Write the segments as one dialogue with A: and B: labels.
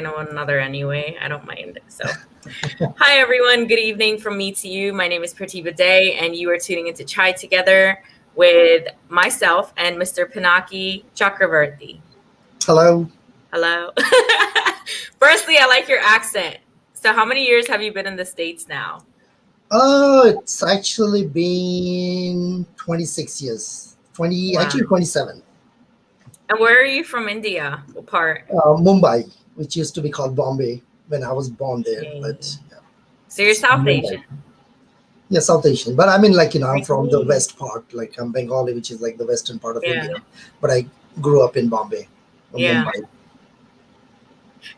A: one another anyway. I don't mind. So, hi everyone. Good evening from me to you. My name is Pratibha Day, and you are tuning into Chai Together with myself and Mr. Pinaky Chakravarty.
B: Hello.
A: Hello. Firstly, I like your accent. So, how many years have you been in the States now?
B: It's actually been 26 years. Actually 27.
A: And where are you from India? What part?
B: Mumbai, which used to be called Bombay when I was born there.
A: Okay.
B: But yeah.
A: So you're South
B: Mumbai.
A: Asian.
B: Yeah, South Asian. But I mean, I'm from the west part. Like, I'm Bengali, which is like the western part of India. But I grew up in Bombay, Mumbai.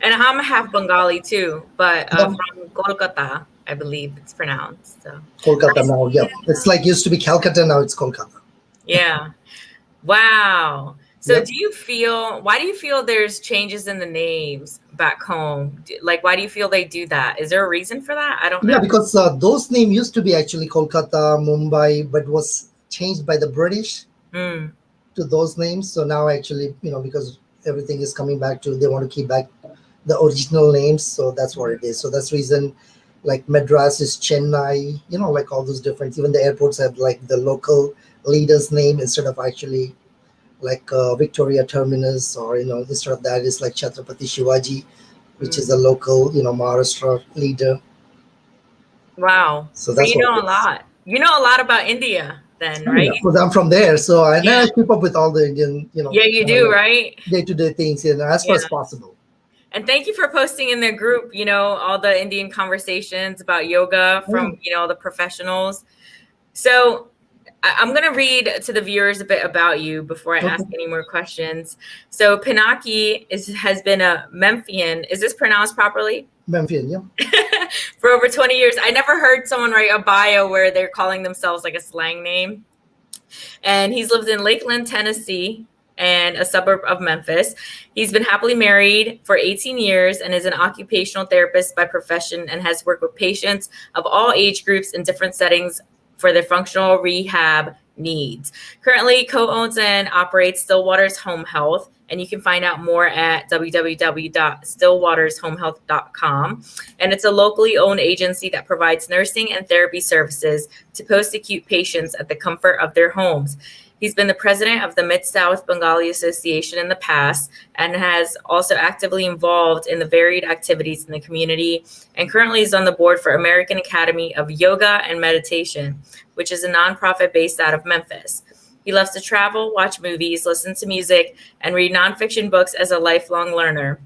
A: And I'm half Bengali too, but from Kolkata, I believe it's pronounced. So.
B: Kolkata now, yeah. It's like used to be Calcutta, now it's Kolkata.
A: Yeah. Wow. So why do you feel there's changes in the names back home? Like, why do you feel they do that? Is there a reason for that? I don't know.
B: Yeah, because those names used to be actually Kolkata, Mumbai, but was changed by the British to those names. So now actually, because everything is coming back to, they want to keep back the original names. So that's what it is. So that's the reason, like Madras is Chennai, like all those different, even the airports have like the local leader's name instead of actually like Victoria Terminus, or instead of that is like Chhatrapati Shivaji, which is a local Maharashtra leader.
A: Wow. So that's you know a lot. You know a lot about India then, right?
B: Because I'm from there, so I keep up with all the Indian,
A: Yeah, you do, right?
B: Day-to-day things, as far as possible.
A: And thank you for posting in the group, all the Indian conversations about yoga from, all the professionals. So I'm going to read to the viewers a bit about you before I ask any more questions. So Pinaky has been a Memphian. Is this pronounced properly?
B: Memphian, yeah.
A: For over 20 years. I never heard someone write a bio where they're calling themselves like a slang name. And he's lived in Lakeland, Tennessee, and a suburb of Memphis. He's been happily married for 18 years and is an occupational therapist by profession and has worked with patients of all age groups in different settings for their functional rehab needs. Currently co-owns and operates Stillwater's Home Health, and you can find out more at www.stillwatershomehealth.com. And it's a locally owned agency that provides nursing and therapy services to post-acute patients at the comfort of their homes. He's been the president of the MidSouth Bengali Association in the past and has also actively involved in the varied activities in the community, and currently is on the board for American Academy of Yoga and Meditation, which is a nonprofit based out of Memphis. He loves to travel, watch movies, listen to music, and read nonfiction books as a lifelong learner.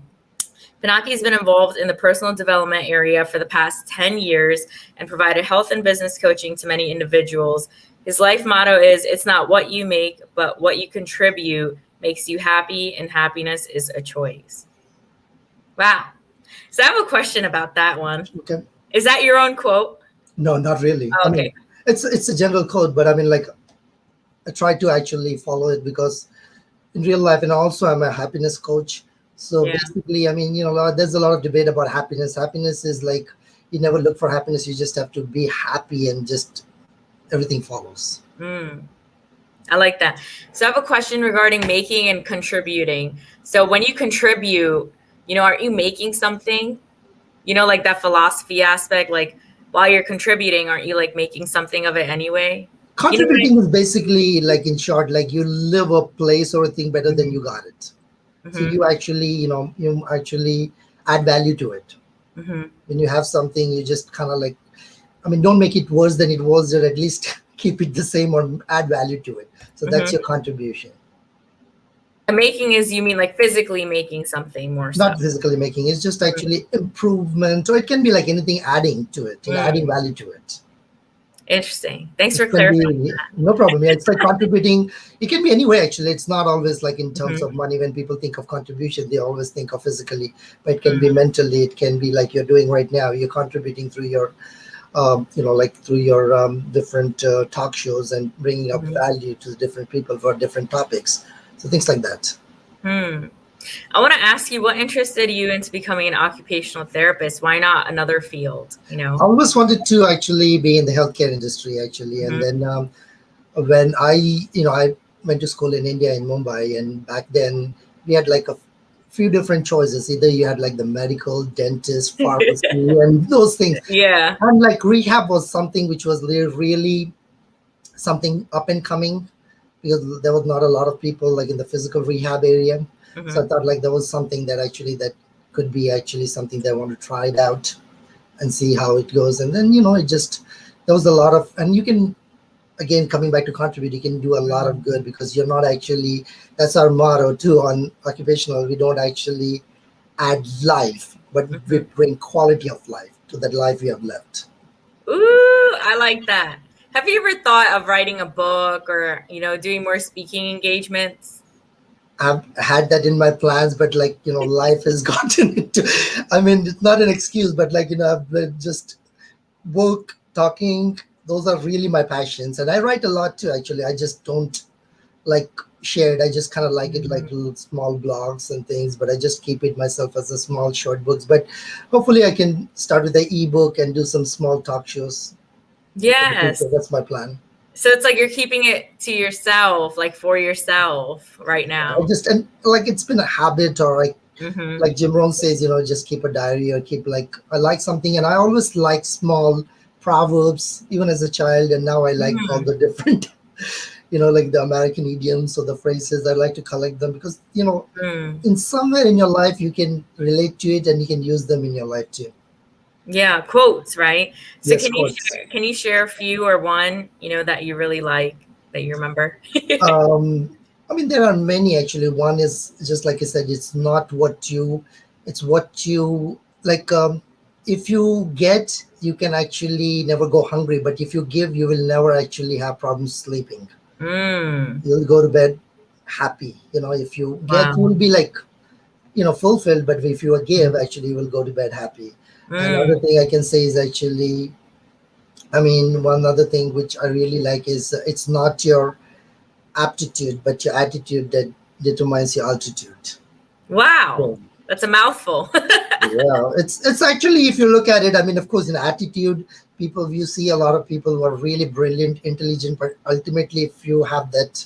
A: Pinaky has been involved in the personal development area for the past 10 years and provided health and business coaching to many individuals. His life motto is, "It's not what you make, but what you contribute makes you happy, and happiness is a choice." Wow. So I have a question about that one.
B: Okay.
A: Is that your own quote?
B: No, not really.
A: Oh, okay.
B: I mean, it's a general quote, but I mean, like, I try to actually follow it because in real life, and also I'm a happiness coach. So basically, I mean, there's a lot of debate about happiness. Happiness is like, you never look for happiness. You just have to be happy and just everything follows.
A: I like that. So I have a question regarding making and contributing. So when you contribute, aren't you making something? Like that philosophy aspect, like while you're contributing, aren't you like making something of it anyway?
B: Contributing is basically, like, in short, like you live a place or a thing better than you got it. So you actually, you actually add value to it. When you have something, you just kind of like, I mean, don't make it worse than it was, or at least keep it the same or add value to it. So that's your contribution.
A: And making is, you mean like physically making something more?
B: Not physically making, it's just actually improvement, or it can be like anything adding to it, adding value to it.
A: Interesting. Thanks for clarifying that.
B: No problem. Yeah, it's like contributing. It can be any way, actually. It's not always like in terms of money. When people think of contribution, they always think of physically, but it can be mentally. It can be like you're doing right now. You're contributing through your through your different talk shows and bringing up value to the different people for different topics. So things like that.
A: I want to ask you, what interested you into becoming an occupational therapist? Why not another field?
B: I always wanted to actually be in the healthcare industry, actually. And then when I went to school in India, in Mumbai, and back then we had like a few different choices. Either you had like the medical, dentist, pharmacy, and those things.
A: Yeah.
B: And like rehab was something which was really something up and coming, because there was not a lot of people like in the physical rehab area.
A: Mm-hmm.
B: So I thought like there was something that could be actually something that I want to try it out and see how it goes. And then, there was a lot of, and you can, again, coming back to contribute, you can do a lot of good, because you're not actually, that's our motto too on occupational. We don't actually add life, but we bring quality of life to that life we have left.
A: Ooh, I like that. Have you ever thought of writing a book or, doing more speaking engagements?
B: I've had that in my plans, but life has gotten into, I mean, it's not an excuse, but I've been just work, talking, those are really my passions. And I write a lot too, actually. I just don't share it. I just kind of like it, like little small blogs and things, but I just keep it myself as a small short books. But hopefully I can start with the ebook and do some small talk shows.
A: Yes.
B: That's my plan.
A: So it's like you're keeping it to yourself, like for yourself right now.
B: And it's been a habit, or like Jim Rohn says, just keep a diary, or keep I like something. And I always like small proverbs, even as a child. And now I like all the different, like the American idioms or the phrases. I like to collect them because, in somewhere in your life, you can relate to it and you can use them in your life too.
A: Yeah, quotes, right? So
B: yes,
A: can you share a few or one, that you really like, that you remember?
B: I mean, there are many actually. One is just like I said, it's what you like. If you get, you can actually never go hungry, but if you give, you will never actually have problems sleeping. You'll go to bed happy. If you get, you will be fulfilled, but if you give, actually you will go to bed happy. Another thing I can say is actually, I mean, one other thing which I really like is it's not your aptitude, but your attitude that determines your altitude.
A: Wow. That's a mouthful.
B: Yeah, it's actually, if you look at it, I mean, of course, in attitude, you see a lot of people who are really brilliant, intelligent, but ultimately, if you have that,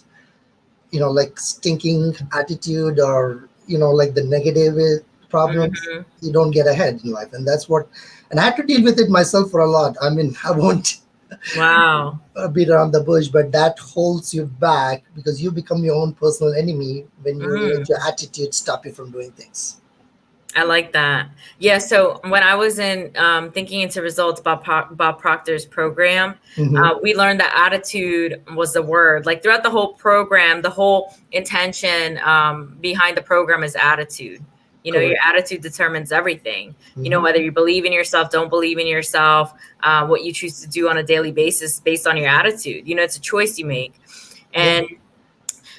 B: stinking attitude, or, the negative problems, you don't get ahead in life. And that's what, and I had to deal with it myself for a lot. I mean, I won't beat around the bush, but that holds you back, because you become your own personal enemy when you let your attitude stop you from doing things.
A: I like that. Yeah. So when I was in thinking into results, Bob Proctor's program, we learned that attitude was the word. Like throughout the whole program, the whole intention behind the program is attitude. Your attitude determines everything. Whether you believe in yourself, don't believe in yourself, what you choose to do on a daily basis based on your attitude. It's a choice you make. And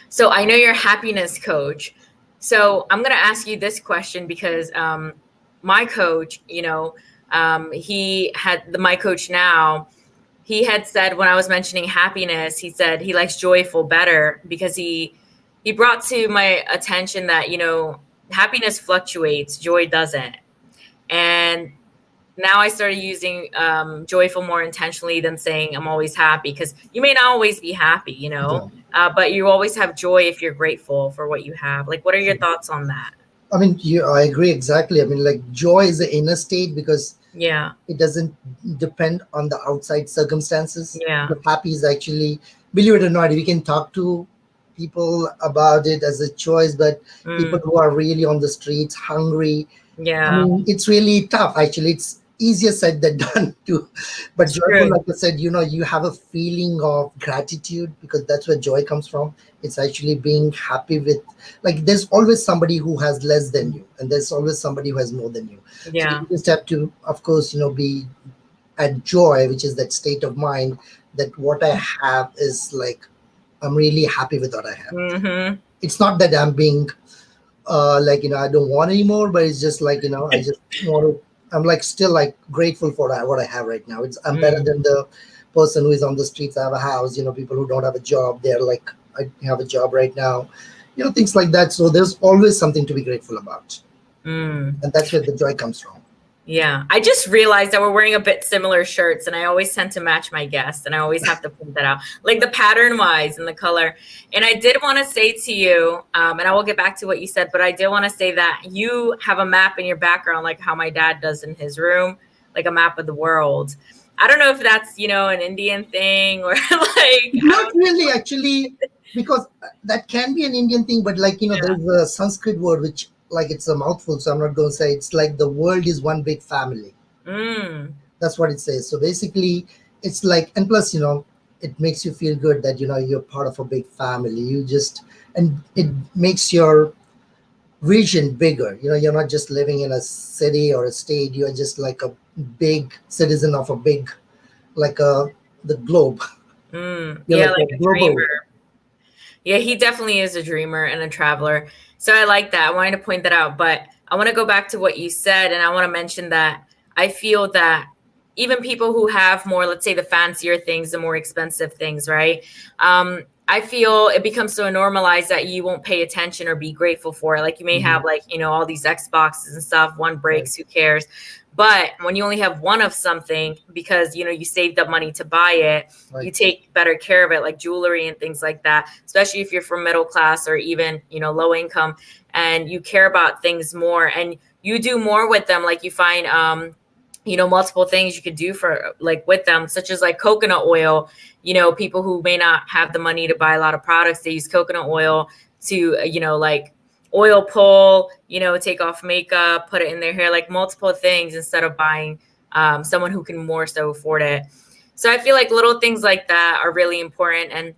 A: so I know you're a happiness coach. So I'm going to ask you this question because my coach, my coach now, he had said when I was mentioning happiness, he said he likes joyful better because he brought to my attention that, happiness fluctuates, joy doesn't. And now I started using joyful more intentionally than saying I'm always happy, because you may not always be happy, but you always have joy if you're grateful for what you have. Like, what are your thoughts on that?
B: I mean, I agree exactly. I mean, joy is the inner state, because it doesn't depend on the outside circumstances. The happy is actually, believe it or not, we can talk to people about it as a choice, but people who are really on the streets, hungry, I mean, it's really tough. Actually, it's easier said than done too. But joyful, like I said, you have a feeling of gratitude, because that's where joy comes from. It's actually being happy with, there's always somebody who has less than you, and there's always somebody who has more than you. So you just have to, of course, be at joy, which is that state of mind that what I have is I'm really happy with what I have. It's not that I'm being I don't want anymore, but it's just I just want to, I'm still grateful for what I have right now. I'm better than the person who is on the streets. I have a house, people who don't have a job, they're I have a job right now, things like that. So there's always something to be grateful about. And that's where the joy comes from.
A: Yeah, I just realized that we're wearing a bit similar shirts, and I always tend to match my guests, and I always have to point that out, like the pattern wise and the color. And I did want to say to you, and I will get back to what you said, but I did want to say that you have a map in your background, like how my dad does in his room, like a map of the world. I don't know if that's, an Indian thing or like.
B: Not really, actually, because that can be an Indian thing, but like, there's a Sanskrit word which, like, it's a mouthful, so I'm not going to say. It's like the world is one big family. That's what it says. So basically, it's like, and plus, it makes you feel good that, you're part of a big family. And it makes your vision bigger. You're not just living in a city or a state. You're just like a big citizen of a big, like the globe.
A: Yeah, like a dreamer. Yeah, he definitely is a dreamer and a traveler. So I like that. I wanted to point that out, but I want to go back to what you said, and I want to mention that I feel that even people who have more, let's say the fancier things, the more expensive things, right? I feel it becomes so normalized that you won't pay attention or be grateful for it. Like you may have like, all these Xboxes and stuff, one breaks, who cares? But when you only have one of something because, you saved up money to buy it, you take better care of it, like jewelry and things like that, especially if you're from middle class or even, low income, and you care about things more and you do more with them. Like you find, multiple things you could do for like with them, such as like coconut oil. People who may not have the money to buy a lot of products, they use coconut oil to, like oil pull, take off makeup, put it in their hair, like multiple things instead of buying someone who can more so afford it. So I feel like little things like that are really important. And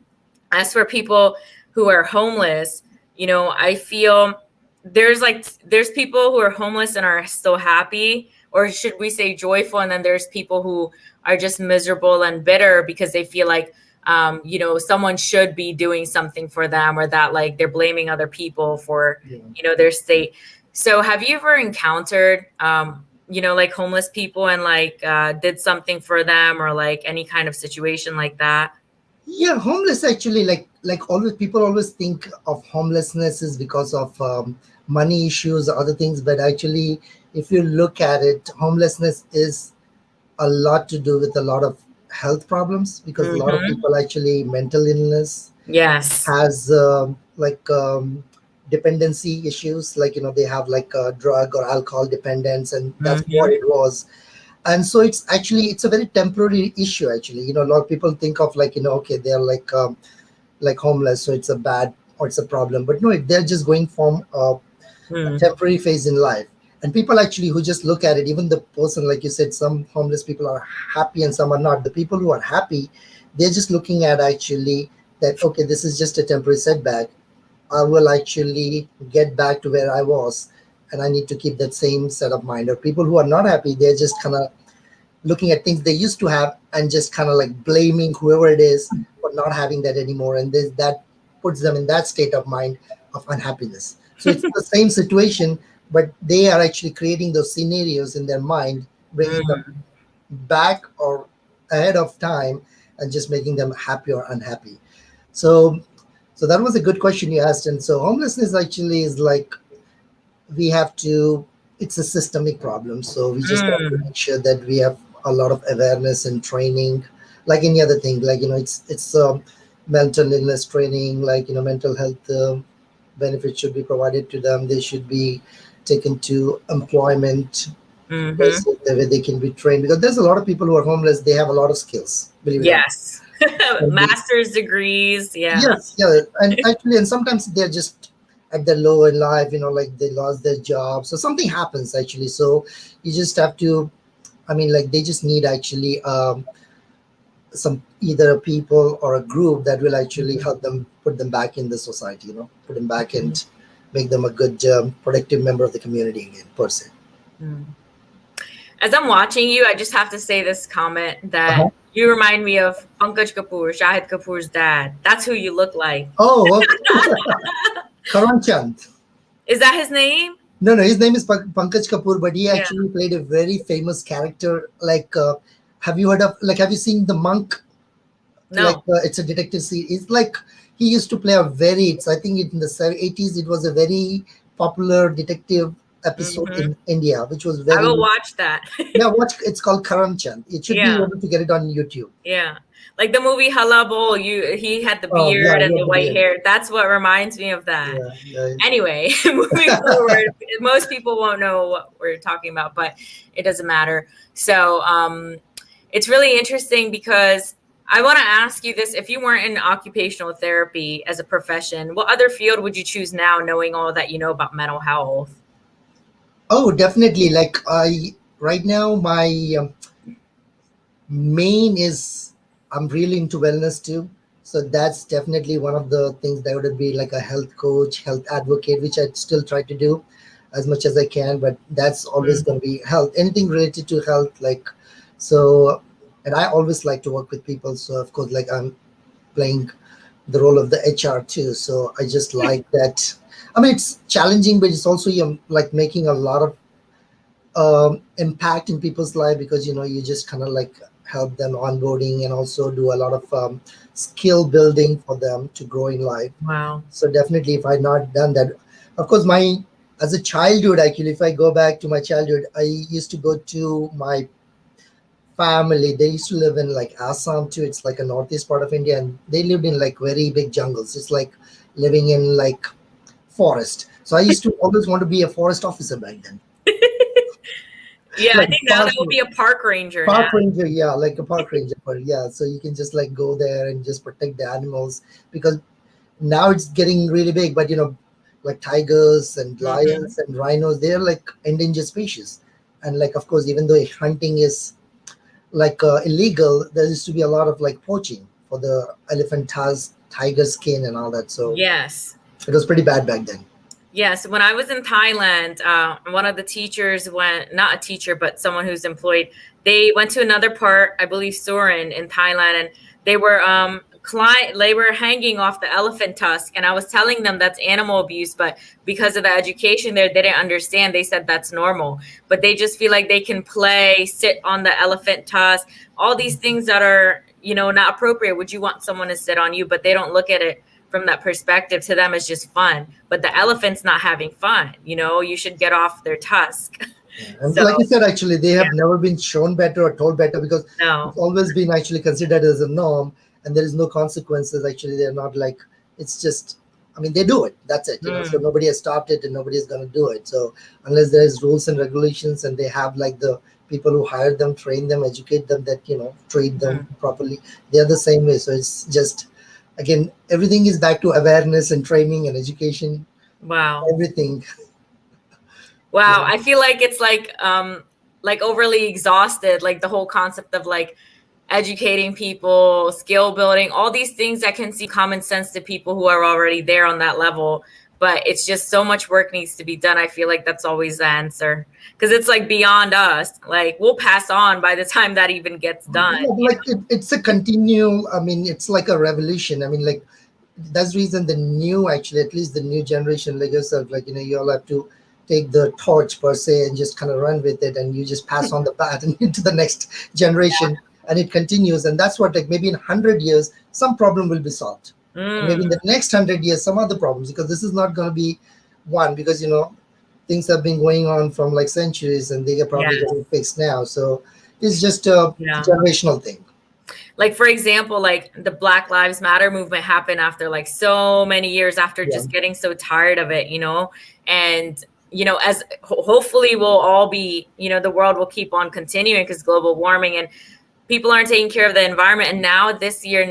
A: as for people who are homeless, I feel there's people who are homeless and are still happy, or should we say joyful, and then there's people who are just miserable and bitter because they feel like someone should be doing something for them, or that like they're blaming other people for their state. So have you ever encountered like homeless people and like did something for them, or like any kind of situation like that?
B: Yeah, homeless actually, like always, people always think of homelessness is because of money issues or other things, but actually, if you look at it, homelessness is a lot to do with a lot of health problems, because a lot of people actually mental illness has dependency issues, like they have like a drug or alcohol dependence, and that's what it was. And so it's a very temporary issue actually. A lot of people think of like, okay, they're like homeless, so it's a bad or it's a problem, but no, they're just going from a temporary phase in life. And people actually who just look at it, even the person, like you said, some homeless people are happy and some are not. The people who are happy, they're just looking at actually that, okay, this is just a temporary setback. I will actually get back to where I was, and I need to keep that same set of mind. Or people who are not happy, they're just kind of looking at things they used to have and just kind of like blaming whoever it is for not having that anymore. And that puts them in that state of mind of unhappiness. So it's the same situation, but they are actually creating those scenarios in their mind, bringing them back or ahead of time and just making them happy or unhappy. So that was a good question you asked. And so homelessness actually is like, it's a systemic problem. So we just have to make sure that we have a lot of awareness and training, like any other thing, like, it's mental illness training, like, mental health benefits should be provided to them. They should be taken to employment places where they can be trained, because there's a lot of people who are homeless. They have a lot of skills, believe it or not.
A: Master's degrees.
B: Yes. And actually, and sometimes they're just at the low in life, like they lost their job, so something happens actually. So you just have to, like they just need actually some either a people or a group that will actually help them, put them back in the society, put them back and make them a good productive member of the community again, per se.
A: As I'm watching you, I just have to say this comment that you remind me of Pankaj Kapoor, Shahid Kapoor's dad. That's who you look like.
B: Oh, okay. Karan Chand.
A: Is that his name?
B: No, his name is Pankaj Kapoor, but he actually played a very famous character. Like, have you seen The Monk?
A: No.
B: Like, it's a detective series. It's like, he used to play I think in the 80s, it was a very popular detective episode
A: Mhm.
B: in India, which was
A: I
B: very.
A: will watch that.
B: Yeah, watch. It's called Karamchand. It should be
A: Yeah.
B: able to get it on YouTube.
A: Yeah. Like the movie Halabol, he had the
B: Oh yeah,
A: beard and
B: yeah,
A: the
B: the
A: white
B: beard.
A: hair. That's what reminds me of that.
B: Yeah, yeah.
A: Anyway, moving forward, most people won't know what we're talking about, but it doesn't matter. So it's really interesting because I want to ask you this. If you weren't in occupational therapy as a profession, what other field would you choose now, knowing all that you know about mental health?
B: Oh, definitely. Like right now, my main is I'm really into wellness too. So that's definitely one of the things that would be like a health coach, health advocate, which I still try to do as much as I can. But that's always going to be health, anything related to health. Like, so, and I always like to work with people. So, of course, like I'm playing the role of the HR too. So I just like that. I mean, it's challenging, but it's also like making a lot of impact in people's life because you just kind of like help them onboarding and also do a lot of skill building for them to grow in life.
A: Wow.
B: So definitely, if I had not done that, of course, my as a childhood, actually, if I go back to my childhood, I used to go to my family. They used to live in like Assam too. It's like a northeast part of India, and they lived in like very big jungles. It's like living in like forest. So I used to always want to be a forest officer back then.
A: Yeah, I
B: Like
A: think now that will be a park ranger now.
B: park ranger, yeah, like a park ranger, but yeah, so you can just like go there and just protect the animals because now it's getting really big. But like tigers and lions and rhinos, they're like endangered species, and like of course, even though hunting is like illegal, there used to be a lot of like poaching for the elephant tiger skin and all that. So
A: Yes.
B: it was pretty bad back then.
A: Yes, when I was in Thailand, one of the teachers went, not a teacher, but someone who's employed, they went to another part, I believe Surin in Thailand, and they were they were hanging off the elephant tusk. And I was telling them that's animal abuse, but because of the education there, they didn't understand. They said that's normal, but they just feel like they can play, sit on the elephant tusk, all these things that are, not appropriate. Would you want someone to sit on you? But they don't look at it from that perspective. To them, it's just fun, but the elephant's not having fun. You should get off their tusk.
B: And
A: So,
B: like you said, actually, they have never been shown better or told better because it's always been actually considered as a norm, and there is no consequences. Actually, they're not like it's just. I mean, they do it. That's it. So nobody has stopped it, and nobody is going to do it. So unless there's rules and regulations, and they have like the people who hire them, train them, educate them, that treat them properly, they're the same way. So it's just. Again, everything is back to awareness and training and education.
A: Wow.
B: Everything.
A: Wow. I feel like it's like overly exhausted, like the whole concept of like educating people, skill building, all these things that can seem common sense to people who are already there on that level. But it's just so much work needs to be done. I feel like that's always the answer because it's like beyond us. Like we'll pass on by the time that even gets done.
B: Yeah, like it's a continual. I mean, it's like a revolution. I mean, like that's the reason the new, actually, at least the new generation, like yourself, like you all have to take the torch per se and just kind of run with it, and you just pass on the baton into the next generation, and it continues. And that's what, like maybe in 100 years, some problem will be solved. And maybe in the next 100 years, some other problems, because this is not going to be one, because things have been going on from like centuries, and they are probably getting fixed now. So it's just a generational thing.
A: Like, for example, like the Black Lives Matter movement happened after like so many years after just getting so tired of it, and as hopefully we'll all be, the world will keep on continuing because global warming and people aren't taking care of the environment. And now this year,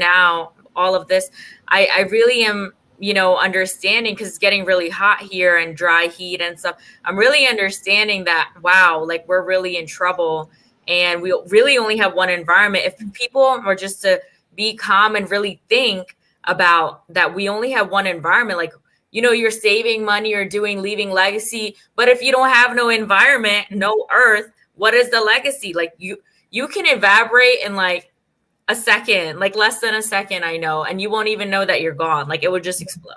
A: all of this, I really am, understanding, because it's getting really hot here and dry heat and stuff. I'm really understanding that, wow, like we're really in trouble and we really only have one environment. If people were just to be calm and really think about that, we only have one environment, like, you're saving money, you're leaving legacy. But if you don't have no environment, no earth, what is the legacy? Like you can evaporate in like a second, like less than a second, I know, and you won't even know that you're gone. Like it would just explode.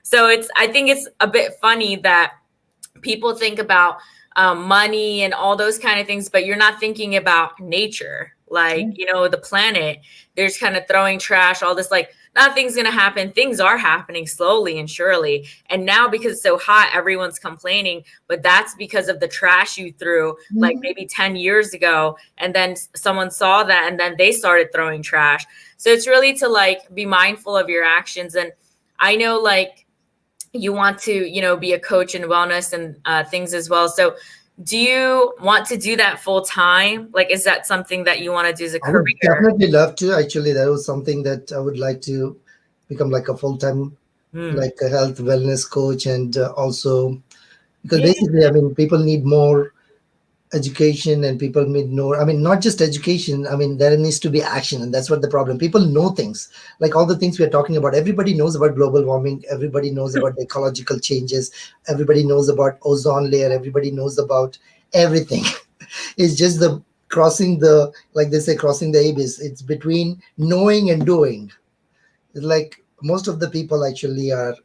A: So I think it's a bit funny that people think about money and all those kind of things, but you're not thinking about nature, like, the planet. There's kind of throwing trash, all this, like nothing's going to happen. Things are happening slowly and surely. And now because it's so hot, everyone's complaining, but that's because of the trash you threw like maybe 10 years ago. And then someone saw that and then they started throwing trash. So it's really to like be mindful of your actions. And I know like you want to, you know, be a coach in wellness and things as well. So do you want to do that full time? Like, is that something that you want to do as a career?
B: I would definitely love to. Actually, that was something that I would like to become like a full-time, like a health wellness coach. And also, because basically, I mean, people need more education and people need more, I mean, not just education, I mean, there needs to be action. And that's what the problem. People know things, like all the things we are talking about. Everybody knows about global warming. Everybody knows about the ecological changes. Everybody knows about ozone layer. Everybody knows about everything. It's just the crossing the, like they say, crossing the abyss. It's between knowing and doing. It's like most of the people actually are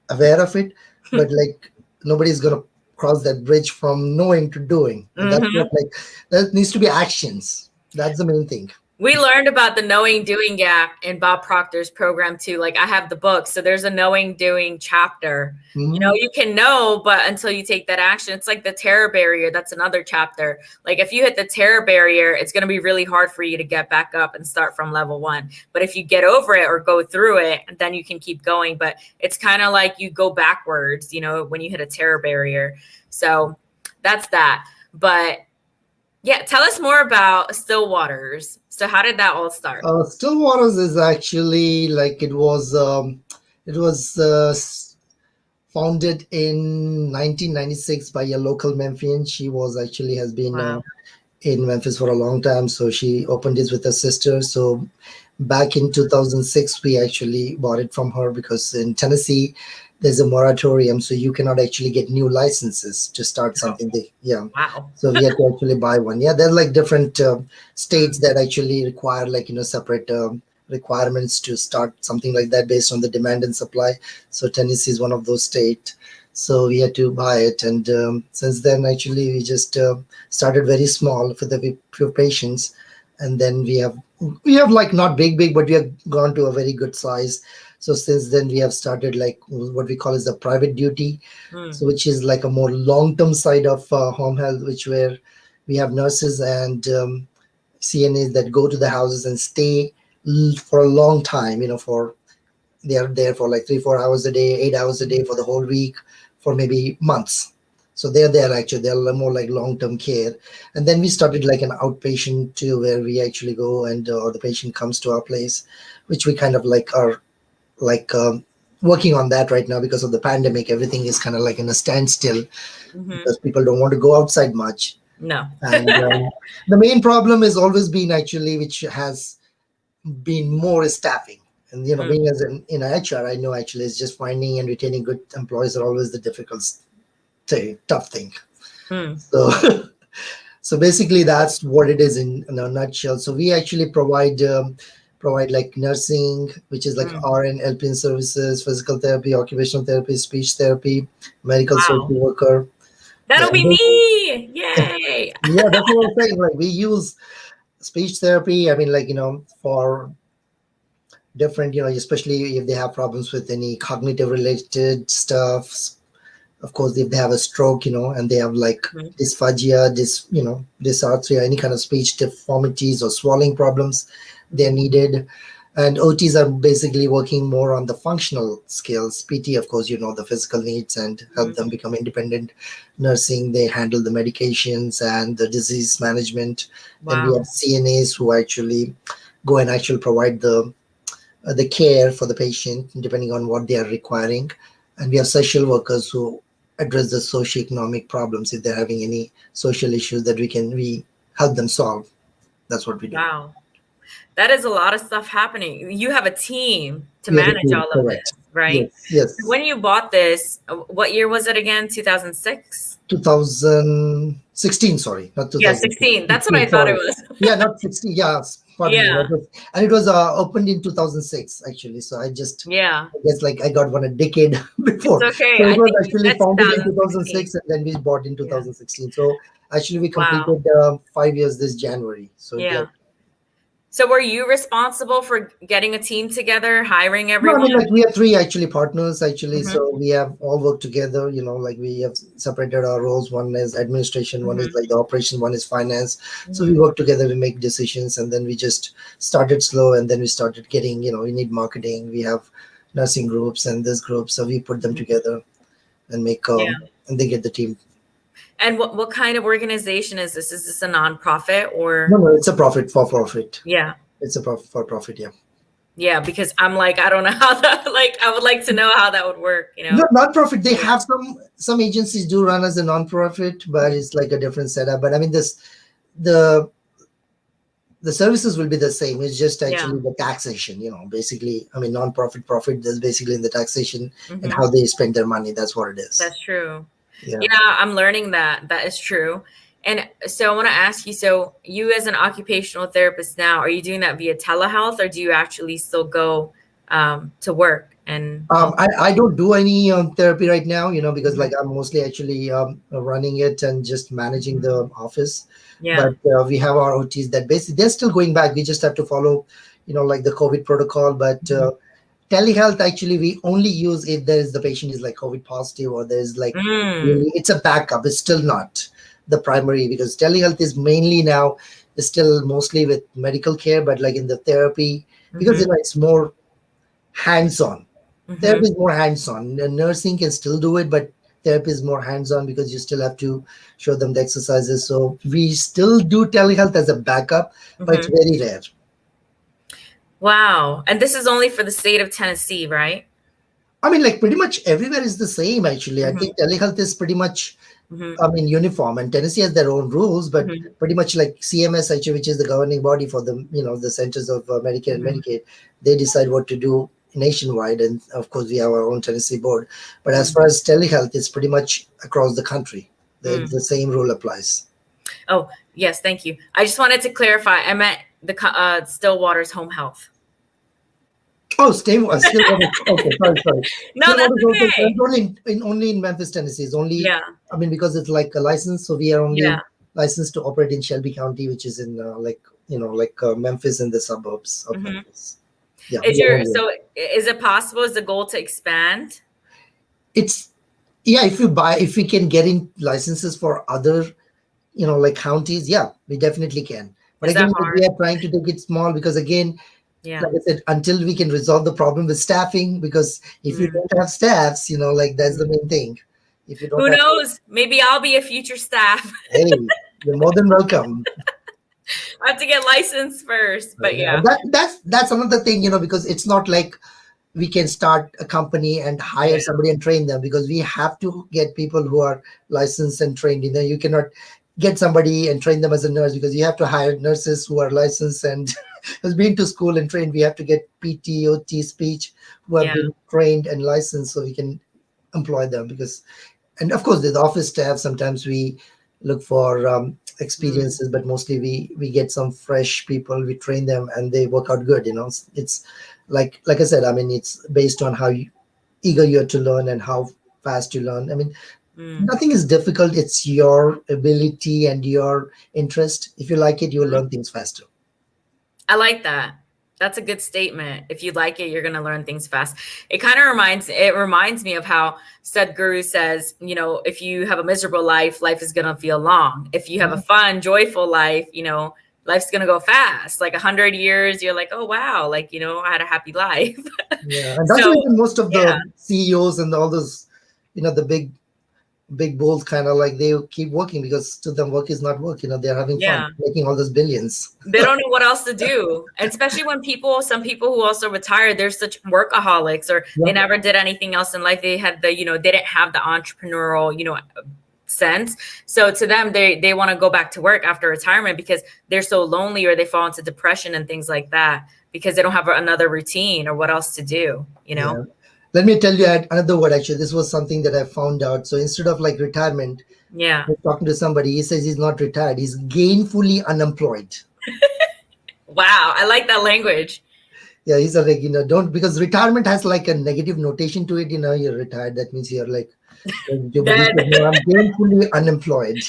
B: aware of it, but like nobody's going to cross that bridge from knowing to doing. And that's what, like, that needs to be actions. That's the main thing.
A: We learned about the knowing doing gap in Bob Proctor's program too. Like I have the book, so there's a knowing doing chapter. You know, you can know, but until you take that action, it's like the terror barrier. That's another chapter. Like if you hit the terror barrier, it's going to be really hard for you to get back up and start from level 1. But if you get over it or go through it, then you can keep going. But it's kind of like you go backwards, you know, when you hit a terror barrier. So that's that. But yeah, tell us more about Still Waters. So how did that all start?
B: Still Waters is actually like it was founded in 1996 by a local Memphian. She was actually has been in Memphis for a long time. So she opened this with her sister. So back in 2006, we actually bought it from her because in Tennessee, there's a moratorium, so you cannot actually get new licenses to start something. So we had to actually buy one. Yeah, there's like different states that actually require like, you know, separate requirements to start something like that based on the demand and supply. So Tennessee is one of those states. So we had to buy it. And since then, actually, we just started very small for the few patients. And then we have like not big, but we have gone to a very good size. So since then we have started like what we call is the private duty, so which is like a more long-term side of home health, which where we have nurses and CNAs that go to the houses and stay for a long time. You know, they are there for like 3-4 hours a day, 8 hours a day for the whole week, for maybe months. So they're there actually. They're more like long-term care. And then we started like an outpatient too, where we actually go and or the patient comes to our place, which we kind of like are like working on that right now because of the pandemic. Everything is kind of like in a standstill because people don't want to go outside much.
A: No.
B: And the main problem has always been actually, which has been more is staffing. And, you know, being as in HR, I know actually it's just finding and retaining good employees are always the difficult, tough thing. So basically that's what it is in a nutshell. So we actually provide like nursing, which is like RN, LPN services, physical therapy, occupational therapy, speech therapy, medical social worker.
A: That'll be me. Yay.
B: Yeah, that's what I'm saying. Like we use speech therapy, I mean, like, you know, for different, you know, especially if they have problems with any cognitive related stuff. Of course, if they have a stroke, you know, and they have like dysphagia, dysarthria, any kind of speech deformities or swallowing problems, they're needed. And OTs are basically working more on the functional skills. PT, of course, you know, the physical needs and help them become independent. Nursing, they handle the medications and the disease management. Then we have CNAs who actually go and actually provide the care for the patient, depending on what they are requiring. And we have social workers who address the socioeconomic problems if they're having any social issues that we help them solve. That's what we do.
A: Wow. That is a lot of stuff happening. You have a team to manage all of this, right?
B: Yes.
A: When you bought this, what year was it again? 2006?
B: 2016, sorry. Not 2016.
A: Yeah, 16. That's what I thought it was.
B: Yeah, not 16. Yeah.
A: Yeah.
B: And it was opened in 2006. Actually. So I guess like I got one a decade before.
A: It's okay.
B: So it was actually founded in 2006 and then we bought in 2016. So actually we completed 5 years this January. So
A: So were you responsible for getting a team together, hiring
B: No, I
A: everyone?
B: mean, like we have three actually partners actually.
A: Mhm.
B: So we have all worked together, like we have separated our roles. One is administration, one is like the operation, one is finance. So we work together, we make decisions, and then we just started slow, and then we started getting, we need marketing, we have nursing groups and this group. So we put them together and make and they get the team.
A: And what kind of organization is this? Is this a nonprofit or?
B: No, it's a for profit.
A: Yeah.
B: It's a for profit. Yeah.
A: Yeah, because I'm like, I don't know how that, like, I would like to know how that would work,
B: No, non-profit. They have some agencies do run as a non-profit, but it's like a different setup. But I mean, the services will be the same. It's just actually the taxation, basically. I mean, non-profit profit is basically in the taxation and how they spend their money. That's what it is.
A: That's true.
B: Yeah,
A: I'm learning that. That is true. And so I want to ask you, so you as an occupational therapist now, are you doing that via telehealth, or do you actually still go to work? And
B: I don't do any therapy right now, because like I'm mostly actually running it and just managing the office.
A: Yeah.
B: But we have our OTs that basically they're still going back. We just have to follow, like the COVID protocol. But telehealth, actually, we only use if the patient is like COVID positive, or there's like really, it's a backup. It's still not the primary, because telehealth is mainly now is still mostly with medical care, but like in the therapy, because it's more hands-on. Therapy is more hands-on. The nursing can still do it, but therapy is more hands-on because you still have to show them the exercises. So we still do telehealth as a backup, but it's very rare.
A: Wow. And this is only for the state of Tennessee, right?
B: I mean, like pretty much everywhere is the same, actually. I think telehealth is pretty much, uniform. And Tennessee has their own rules, but pretty much like CMS, actually, which is the governing body for the, the centers of Medicare and Medicaid, they decide what to do nationwide. And of course, we have our own Tennessee board. But as far as telehealth, it's pretty much across the country. The same rule applies.
A: Oh, yes. Thank you. I just wanted to clarify. I meant the Stillwater's Home Health.
B: Oh, Stillwater. Okay, sorry.
A: No, that's okay.
B: Only in Memphis, Tennessee. It's only, I mean, because it's like a license. So we are only licensed to operate in Shelby County, which is in Memphis and the suburbs of Memphis. Yeah.
A: So is it possible? Is the goal to expand?
B: If we can get in licenses for other, counties, we definitely can. But again, we are trying to take it small because again, like I said, until we can resolve the problem with staffing, because if you don't have staffs, that's the main thing. If you don't,
A: who knows? Maybe I'll be a future staff.
B: Hey, you're more than welcome.
A: I have to get licensed first, but
B: that's another thing, because it's not like we can start a company and hire somebody and train them, because we have to get people who are licensed and trained. You cannot get somebody and train them as a nurse, because you have to hire nurses who are licensed and has been to school and trained. We have to get PT, OT, speech who have been trained and licensed so we can employ them. And of course, the office staff, sometimes we look for experiences, but mostly we get some fresh people, we train them and they work out good. It's like I said, I mean, it's based on how eager you are to learn and how fast you learn. I mean, nothing is difficult. It's your ability and your interest. If you like it, you will learn things faster.
A: I like that. That's a good statement. If you like it, you're going to learn things fast. It kind of reminds me of how Sadhguru says, if you have a miserable life, life is going to feel long. If you have a fun, joyful life, life's going to go fast. Like 100 years, you're like, oh, wow. Like, I had a happy life.
B: Yeah. And that's why most of the CEOs and all those, the big bulls kind of like they keep working, because to them work is not work. They're having fun making all those billions.
A: They don't know what else to do. And especially when some people who also retired, they're such workaholics, or they never did anything else in life. They had they didn't have the entrepreneurial, sense. So to them, they want to go back to work after retirement because they're so lonely, or they fall into depression and things like that because they don't have another routine or what else to do,
B: Yeah. Let me tell you another word, actually. This was something that I found out. So instead of like retirement, I was talking to somebody, he says he's not retired. He's gainfully unemployed.
A: Wow. I like that language.
B: Yeah. He's like, because retirement has like a negative notation to it. You're retired. That means you're like, I'm gainfully unemployed.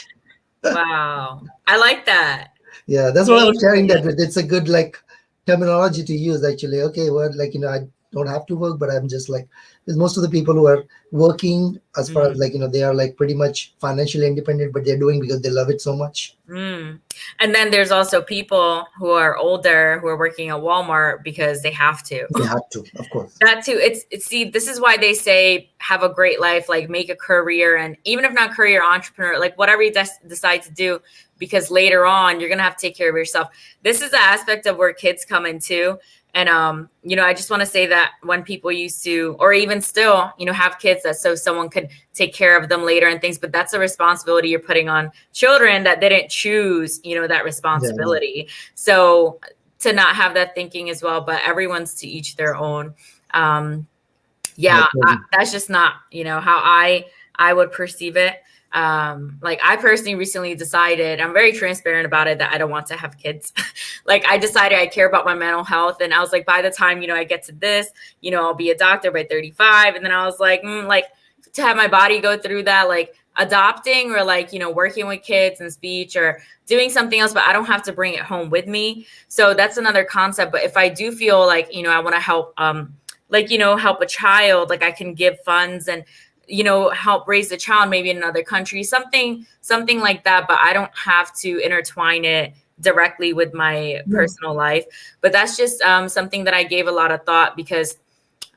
A: Wow. I like that.
B: Yeah. That's what I was sharing that with. It's a good, like, terminology to use actually. Okay, well, like, I don't have to work, but I'm just like, because most of the people who are working, as far as like, they are like pretty much financially independent, but they're doing because they love it so much.
A: And then there's also people who are older who are working at Walmart because they have to.
B: They have to, of course.
A: That too. It's see, this is why they say have a great life, like make a career, and even if not career, entrepreneur, like whatever you decide to do, because later on you're gonna have to take care of yourself. This is the aspect of where kids come into. And I just want to say that when people used to, or even still, have kids, that so someone could take care of them later and things, but that's a responsibility you're putting on children that they didn't choose, that responsibility. Yeah. So to not have that thinking as well, but everyone's to each their own. That's just not, how I would perceive it. Like I personally recently decided, I'm very transparent about it, that I don't want to have kids. Like I decided I care about my mental health. And I was like, by the time, I get to this, I'll be a doctor by 35. And then I was like, to have my body go through that, like adopting or like, working with kids and speech or doing something else, but I don't have to bring it home with me. So that's another concept. But if I do feel like, I want to help, help a child, like I can give funds and, help raise the child maybe in another country, something like that. But I don't have to intertwine it directly with my personal life. But that's just something that I gave a lot of thought, because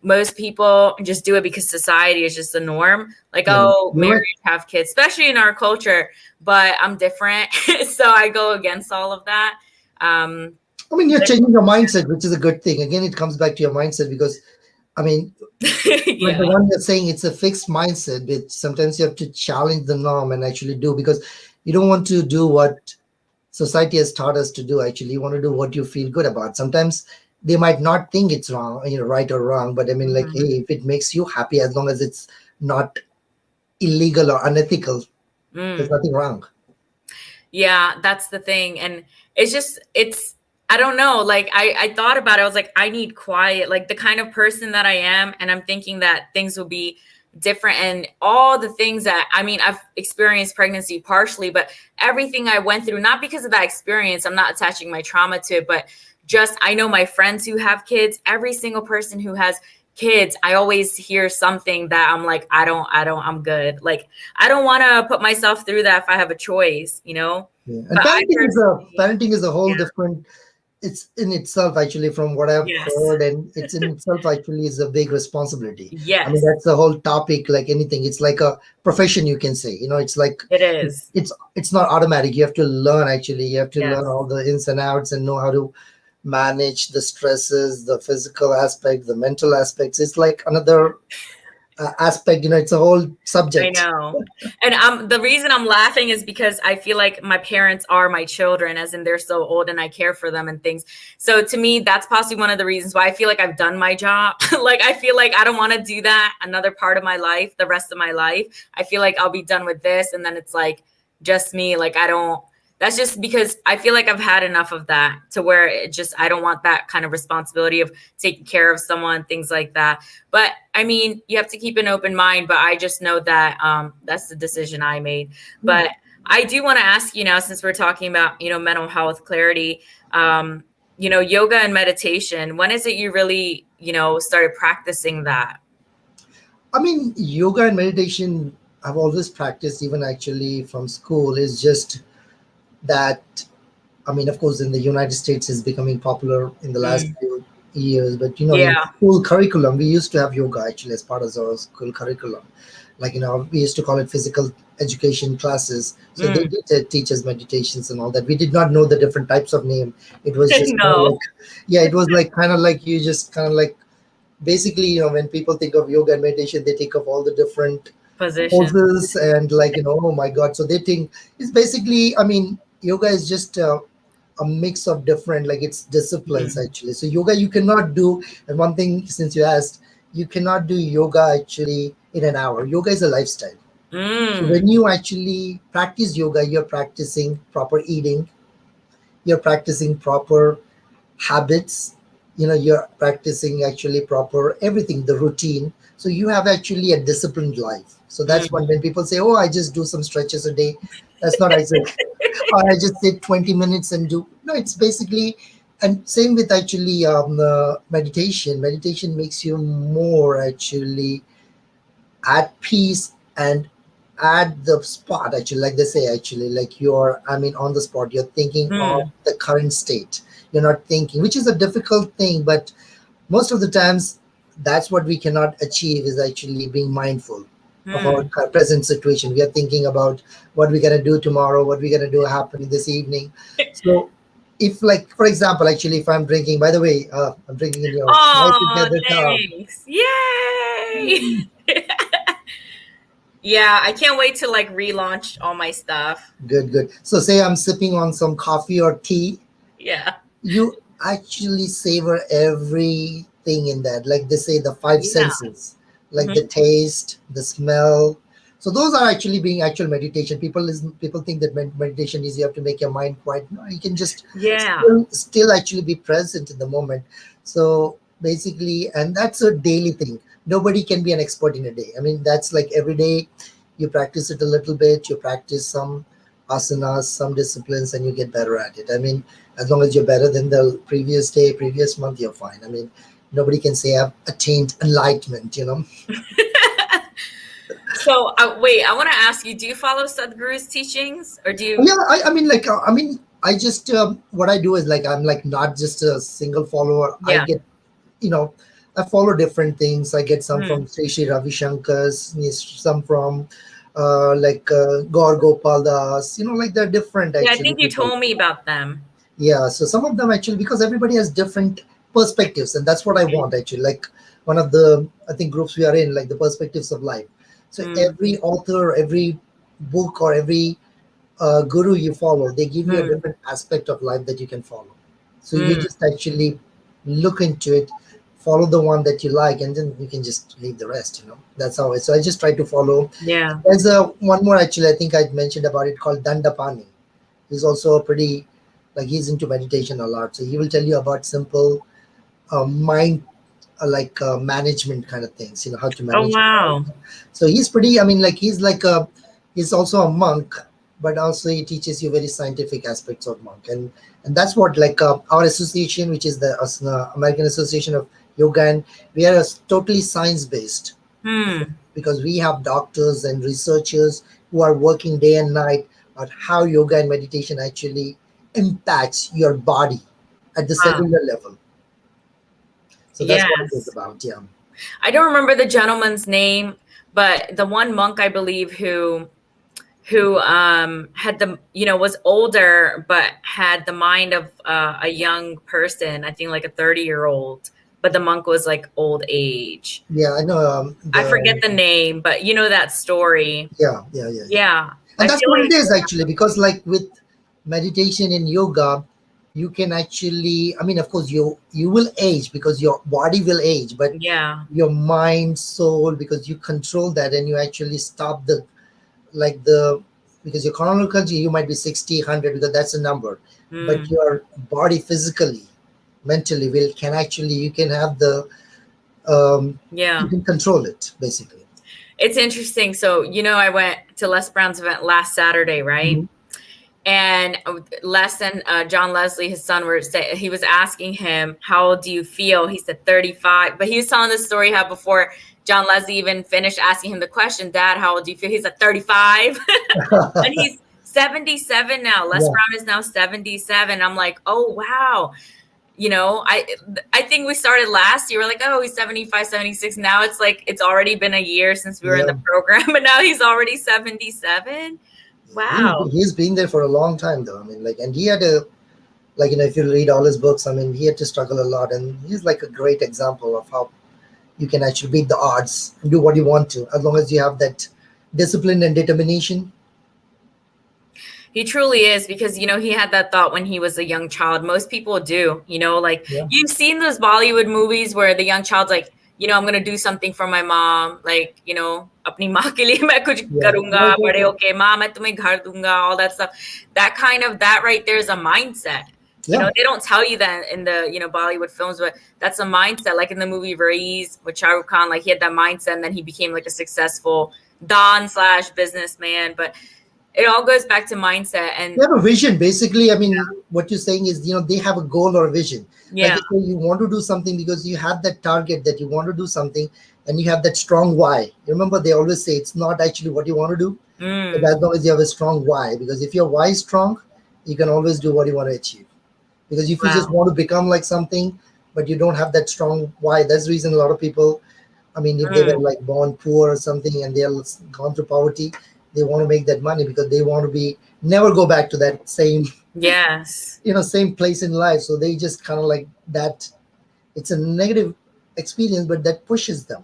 A: most people just do it because society is just the norm. Like, married, have kids, especially in our culture. But I'm different. So I go against all of that.
B: You're changing your mindset, which is a good thing. Again, it comes back to your mindset, because like the one you're saying, it's a fixed mindset, but sometimes you have to challenge the norm and actually do, because you don't want to do what society has taught us to do. Actually, you want to do what you feel good about. Sometimes they might not think it's wrong, right or wrong, but hey, if it makes you happy, as long as it's not illegal or unethical, there's nothing wrong.
A: Yeah, that's the thing. And I don't know, like I thought about it. I was like, I need quiet, like the kind of person that I am. And I'm thinking that things will be different, and all the things that, I've experienced pregnancy partially, but everything I went through, not because of that experience, I'm not attaching my trauma to it, but just, I know my friends who have kids, every single person who has kids, I always hear something that I'm like, I'm good. Like, I don't want to put myself through that if I have a choice,
B: Yeah. And parenting is a whole different, it's in itself actually, from what I've heard, and it's in itself actually is a big responsibility.
A: Yes.
B: That's the whole topic. Like anything, it's like a profession, you can say. It's like
A: it is.
B: It's not automatic. You have to learn. Actually, you have to learn all the ins and outs and know how to manage the stresses, the physical aspect, the mental aspects. It's like another aspect. It's a whole subject.
A: I know. And the reason I'm laughing is because I feel like my parents are my children, as in they're so old and I care for them and things. So to me, that's possibly one of the reasons why I feel like I've done my job. Like, I feel like I don't want to do that another part of my life, the rest of my life. I feel like I'll be done with this. And then it's like just me. Like, that's just because I feel like I've had enough of that, to where I don't want that kind of responsibility of taking care of someone, things like that. But you have to keep an open mind, but I just know that that's the decision I made. But I do want to ask you now, since we're talking about, mental health, clarity, yoga and meditation, when is it you really, started practicing that?
B: Yoga and meditation, I've always practiced, even actually from school. Is just that, of course, in the United States is becoming popular in the last few years, but in school curriculum, we used to have yoga actually as part of our school curriculum. Like, we used to call it physical education classes. So they did teach us meditations and all that. We did not know the different types of name. It was just it was like kind of like you just kind of like, basically, when people think of yoga and meditation, they think of all the different poses and like, oh my God. So they think it's basically, yoga is just a mix of different, like, it's disciplines actually. So yoga you cannot do, and one thing, since you asked, you cannot do yoga actually in an hour. Yoga is a lifestyle. So when you actually practice yoga, you're practicing proper eating, you're practicing proper habits, you're practicing actually proper everything, the routine. So you have actually a disciplined life. So that's when people say, oh, I just do some stretches a day. That's not, I said, or I just sit 20 minutes and do. No, it's basically And same with actually meditation. Meditation makes you more actually at peace and at the spot, actually, like they say, actually, like you're, I mean, on the spot, you're thinking of
A: Mm.
B: the current state. You're not thinking, which is a difficult thing, but most of the times that's what we cannot achieve, is actually being mindful of our
A: Mm.
B: present situation. We are thinking about what we're going to do tomorrow, what we're going to do happen this evening. So if, like, for example, actually, if I'm drinking, by the way, I'm drinking in your nice and
A: Oh,
B: favorite
A: thanks. Yay. Yeah, I can't wait to like relaunch all my stuff.
B: Good, good. So say I'm sipping on some coffee or tea,
A: Yeah.
B: you actually savor everything in that. Like they say, the five
A: Yeah.
B: senses, like the
A: Mhm.
B: taste, the smell. So those are actually being actual meditation. People think that meditation is you have to make your mind quiet. No, you can just
A: Yeah.
B: still actually be present in the moment. So basically, and that's a daily thing. Nobody can be an expert in a day. I mean, that's like every day you practice it a little bit, you practice some asanas, some disciplines, and you get better at it. I mean, as long as you're better than the previous day, previous month, you're fine. I mean, nobody can say I've attained enlightenment, you know.
A: So, wait, I want to ask you, do you follow Sadhguru's teachings or do you?
B: Yeah, I mean, like, I mean, I just, what I do is like, I'm like not just a single follower. I
A: Yeah.
B: get, you know, I follow different things. I get some
A: Mm.
B: from Sri Ravi Shankar's, some from Gaur Gopal Das, you know, like they're different
A: Yeah, I
B: actually
A: think you
B: people.
A: told me about them.
B: Yeah, so some of them actually, because everybody has different perspectives, and that's what I want actually. Like one of the, I think, groups we are in, like the perspectives of life. So
A: Mm.
B: every author, every book, or every guru you follow, they give you a
A: Mm.
B: different aspect of life that you can follow. So you
A: Mm.
B: just actually look into it, follow the one that you like, and then you can just leave the rest. You know, that's how. So I just try to follow.
A: Yeah.
B: There's a one more actually. I think I mentioned about it called Dandapani. He's also a pretty, like he's into meditation a lot. So he will tell you about simple mind management kind of things. You know how to
A: Oh,
B: manage your mind.
A: wow.
B: So he's pretty. I mean, like he's also a monk, but also he teaches you very scientific aspects of monk, and that's what like our association, which is the American Association of Yoga, and we are totally science based
A: Hmm.
B: because we have doctors and researchers who are working day and night on how yoga and meditation actually impacts your body at the
A: Wow.
B: cellular level. So that's what it is
A: Yes.
B: about. Yeah.
A: I don't remember the gentleman's name, but the one monk I believe who had the was older but had the mind of a young person. I think like a 30-year-old, but the monk was like old age.
B: Yeah, I know.
A: I forget the name, but you know that story.
B: Yeah.
A: Yeah,
B: And
A: I
B: that's
A: feel
B: what
A: like
B: it is actually, because like with meditation and yoga, you can actually, I mean, of course, you will age because your body will age, but
A: yeah.
B: your mind, soul, because you control that and you actually stop the like the because your chronology you might be 60, 100 because that's a number, but
A: Mm,
B: your body physically, mentally will can actually you can have the you
A: yeah.
B: can control it basically.
A: It's interesting. So, I went to Les Brown's event last Saturday, right?
B: Mhm.
A: And Les and John Leslie, his son, he was asking him, how old do you feel? He said 35. But he was telling the story how before John Leslie even finished asking him the question, Dad, how old do you feel? He said 35. And he's 77 now. Les
B: Yeah,
A: Brown is now 77. I'm like, oh, wow. I think we started last year. We're like, oh, he's 75, 76. Now it's like it's already been a year since we were in
B: yeah.
A: the program, but now he's already 77. Wow.
B: He's been there for a long time though. I mean, like, and he had a like if you read all his books, I mean, he had to struggle a lot, and he's like a great example of how you can actually beat the odds and do what you want to, as long as you have that discipline and determination.
A: He truly is because, he had that thought when he was a young child. Most people do, like
B: Yeah,
A: you've seen those Bollywood movies where the young child's like, I'm going to do something for my mom. Like, apni maa ke liye main kuch
B: yeah,
A: karunga, bade hoke, maa main tumhe ghar dunga, all that stuff. That right there is a mindset.
B: yeah,
A: They don't tell you that in the, Bollywood films, but that's a mindset. Like in the movie Raees with Shah Rukh Khan, like he had that mindset and then he became like a successful Don/businessman. But it all goes back to mindset. And
B: you have a vision basically. I mean, what you're saying is, they have a goal or a vision.
A: Yeah.
B: Like you say, you want to do something because you have that target that you want to do something, and you have that strong why. Remember, they always say it's not actually what you want to do, but as long as you have a strong why. Because if your why is strong, you can always do what you want to achieve. Because if you just want to become like something, but you don't have that strong why, that's the reason a lot of people, I mean, if they were like born poor or something and they're gone through poverty, they want to make that money because they want to never go back to that same, same place in life. So they just kind of like that. It's a negative experience, but that pushes them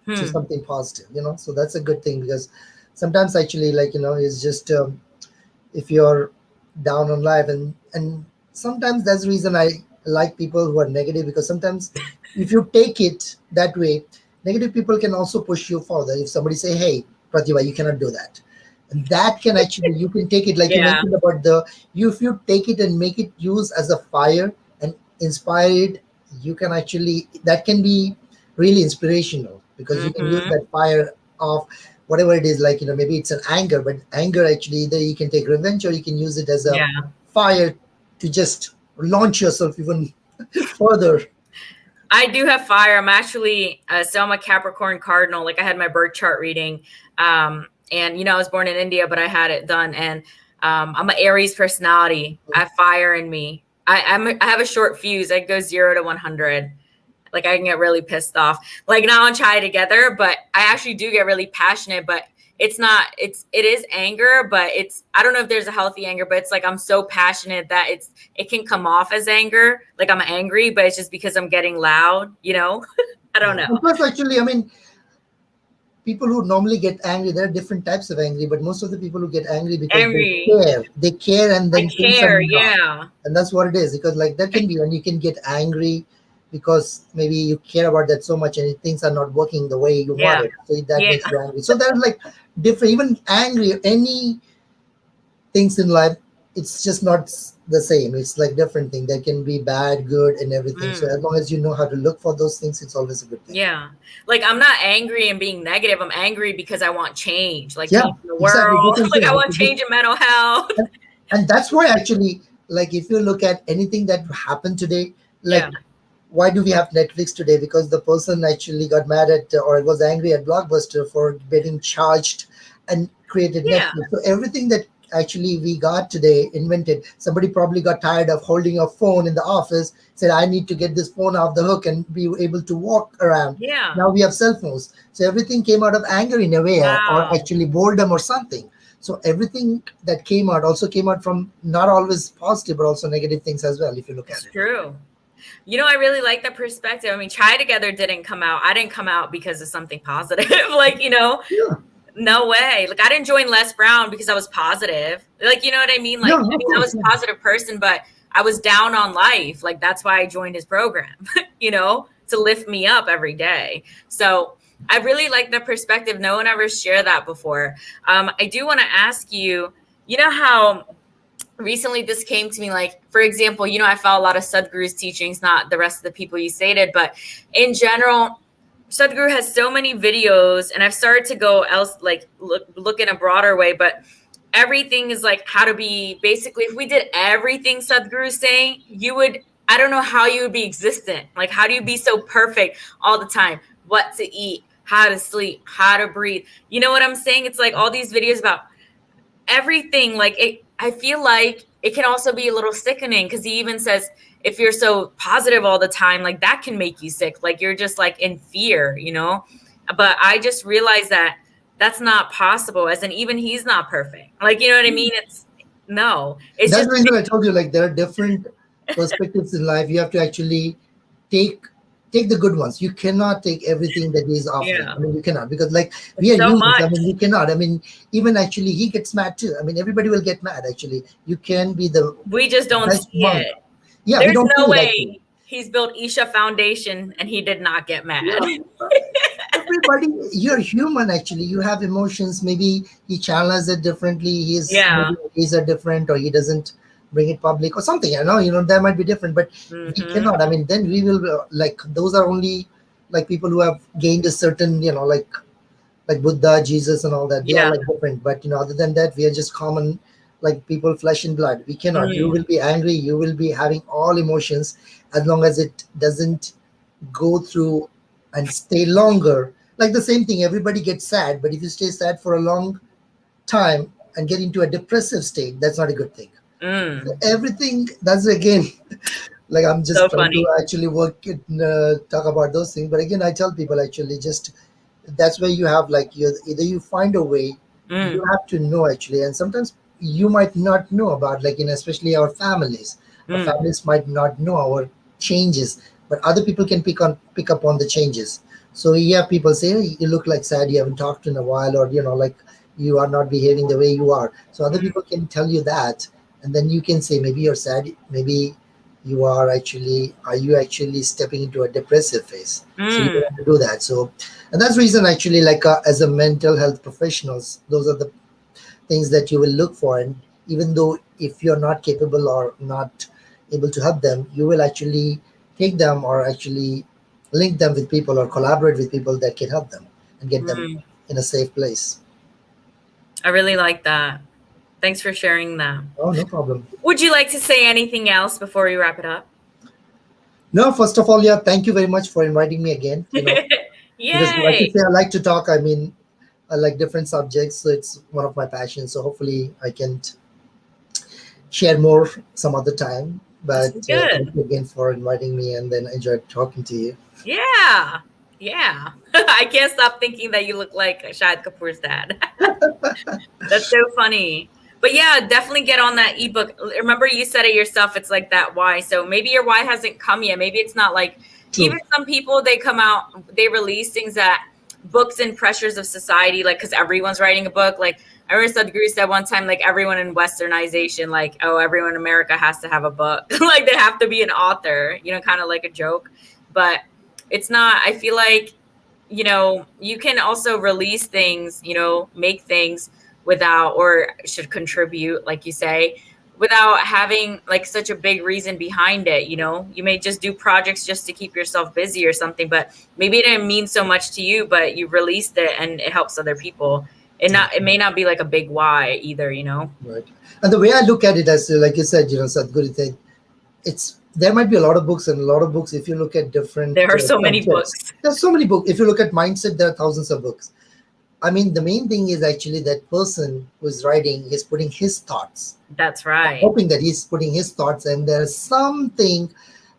B: to something positive, So that's a good thing, because sometimes actually, like, it's just if you're down on life, and sometimes that's the reason I like people who are negative, because sometimes if you take it that way, negative people can also push you further. If somebody say, hey, Pratibha, you cannot do that, and that can actually, you can take it like you mentioned about if you take it and make it use as a fire and inspire it, you can actually, that can be really inspirational, because you can use that fire of whatever it is, like, maybe it's an anger, but anger actually, either you can take revenge or you can use it as a fire to just launch yourself even further.
A: I do have fire. I'm actually, so I'm a Capricorn cardinal. Like, I had my birth chart reading. And, I was born in India, but I had it done. And I'm an Aries personality. I have fire in me. I have a short fuse. I go 0 to 100. Like, I can get really pissed off. Like, now on Chai Together, but I actually do get really passionate. But it is anger, but I don't know if there's a healthy anger, but it's like I'm so passionate that it can come off as anger. Like, I'm angry, but it's just because I'm getting loud, I don't know.
B: Because actually, I mean, people who normally get angry, there are different types of angry, but most of the people who get angry because they care, and then things are not. And that's what it is, because like that can be when you can get angry because maybe you care about that so much and things are not working the way you want it. So that makes you angry. So there's like different, even angry, any things in life, it's just not the same. It's like different thing. There can be bad, good, and everything. So as long as you know how to look for those things, it's always a good thing.
A: Yeah. Like, I'm not angry and being negative. I'm angry because I want change. Like, change in the world. Exactly. Like, I want change in mental health.
B: And that's why actually, like, if you look at anything that happened today, like, why do we have Netflix today? Because the person actually got mad at or was angry at Blockbuster for getting charged and created Netflix. So everything that actually we got today invented, somebody probably got tired of holding a phone in the office, said, I need to get this phone off the hook and be able to walk around. Now we have cell phones. So everything came out of anger in a way, or actually boredom or something. So everything that came out also came out from not always positive, but also negative things as well, if you look at it.
A: True. I really like that perspective. I mean, Chai Together didn't come out. I didn't come out because of something positive. Like, no way. Like, I didn't join Les Brown because I was positive. Like, you know what I mean? Like, I was a positive person, but I was down on life. Like, that's why I joined his program, to lift me up every day. So I really like that perspective. No one ever shared that before. I do want to ask you, how recently this came to me, like, for example, I follow a lot of Sadhguru's teachings, not the rest of the people you stated, but in general, Sadhguru has so many videos, and I've started to go look in a broader way, but everything is like how to be, basically, if we did everything Sadhguru's saying, I don't know how you would be existent. Like, how do you be so perfect all the time? What to eat, how to sleep, how to breathe. You know what I'm saying? It's like all these videos about everything. Like, I feel like it can also be a little sickening, because he even says, if you're so positive all the time, like, that can make you sick. Like, you're just like in fear, but I just realized that that's not possible, as in even he's not perfect. Like, you know what I mean? That's
B: the reason I told you, like, there are different perspectives in life. You have to actually take the good ones. You cannot take everything that is offering. I mean, you cannot, because like we are humans. I mean, we cannot. I mean, even actually he gets mad too. I mean, everybody will get mad. Actually, you can be
A: we just don't see
B: monk.
A: it.
B: Yeah,
A: there's no way he's built Isha Foundation and he did not get mad.
B: Everybody, you're human. Actually, you have emotions. Maybe he channels it differently. He's are different, or he doesn't bring it public or something. That might be different, but we cannot. I mean, then we will like, those are only like people who have gained a certain, like Buddha, Jesus, and all that. They are like different. But other than that, we are just common, like people flesh and blood. We cannot. You
A: Mm.
B: will be angry, you will be having all emotions, as long as it doesn't go through and stay longer. Like the same thing, everybody gets sad, but if you stay sad for a long time and get into a depressive state, that's not a good thing.
A: Mm.
B: Everything, that's again, like I'm just
A: So
B: trying to
A: funny.
B: actually talk about those things. But again, I tell people actually just, that's where you have like, you either you find a way, you
A: Mm.
B: have to know actually. And sometimes you might not know about, like, especially our
A: Mm.
B: families might not know our changes, but other people can pick up on the changes. So you have people say, "Hey, you look like sad, you haven't talked in a while," or like you are not behaving the way you are. So other
A: Mm.
B: people can tell you that, and then you can say, maybe you're sad, maybe are you actually stepping into a depressive phase. So you don't
A: Mm.
B: want to do that. So, and that's the reason actually, like, as a mental health professionals, those are the things that you will look for. And even though if you're not capable or not able to help them, you will actually take them or actually link them with people or collaborate with people that can help them and get them
A: Mm.
B: in a safe place.
A: I really like that. Thanks for sharing that.
B: Oh, no problem.
A: Would you like to say anything else before we wrap it up?
B: No, first of all, yeah, thank you very much for inviting me again. Because like you
A: Yay.
B: say, I like to talk. I mean, I like different subjects, so it's one of my passions. So hopefully, I can share more some other time.
A: This
B: But
A: is good.
B: thank you again for inviting me, and then I enjoyed talking to you.
A: Yeah. Yeah. I can't stop thinking that you look like Shahid Kapoor's dad. That's so funny. But yeah, definitely get on that ebook. Remember, you said it yourself. It's like that why. So maybe your why hasn't come yet. Maybe it's not like, even
B: True.
A: some people, they come out, they release things that books and pressures of society, like, because everyone's writing a book. Like, I remember Sadhguru said one time, like, everyone in westernization, like, oh, everyone in America has to have a book. Like, they have to be an author, kind of like a joke. But it's not. I feel like, you can also release things, make things without, or should contribute, like you say, without having like such a big reason behind it. You may just do projects just to keep yourself busy or something, but maybe it didn't mean so much to you, but you released it and it helps other people. It may not be like a big why either.
B: Right. And the way I look at it, as like you said, Sadhguru said, it's there might be a lot of books, and a lot of books. If you look at different
A: There are so many
B: subjects,
A: books.
B: there's so many books. If you look at mindset, there are thousands of books. I mean, the main thing is actually that person who is writing is putting his thoughts,
A: That's right.
B: hoping that he's putting his thoughts, and there's something,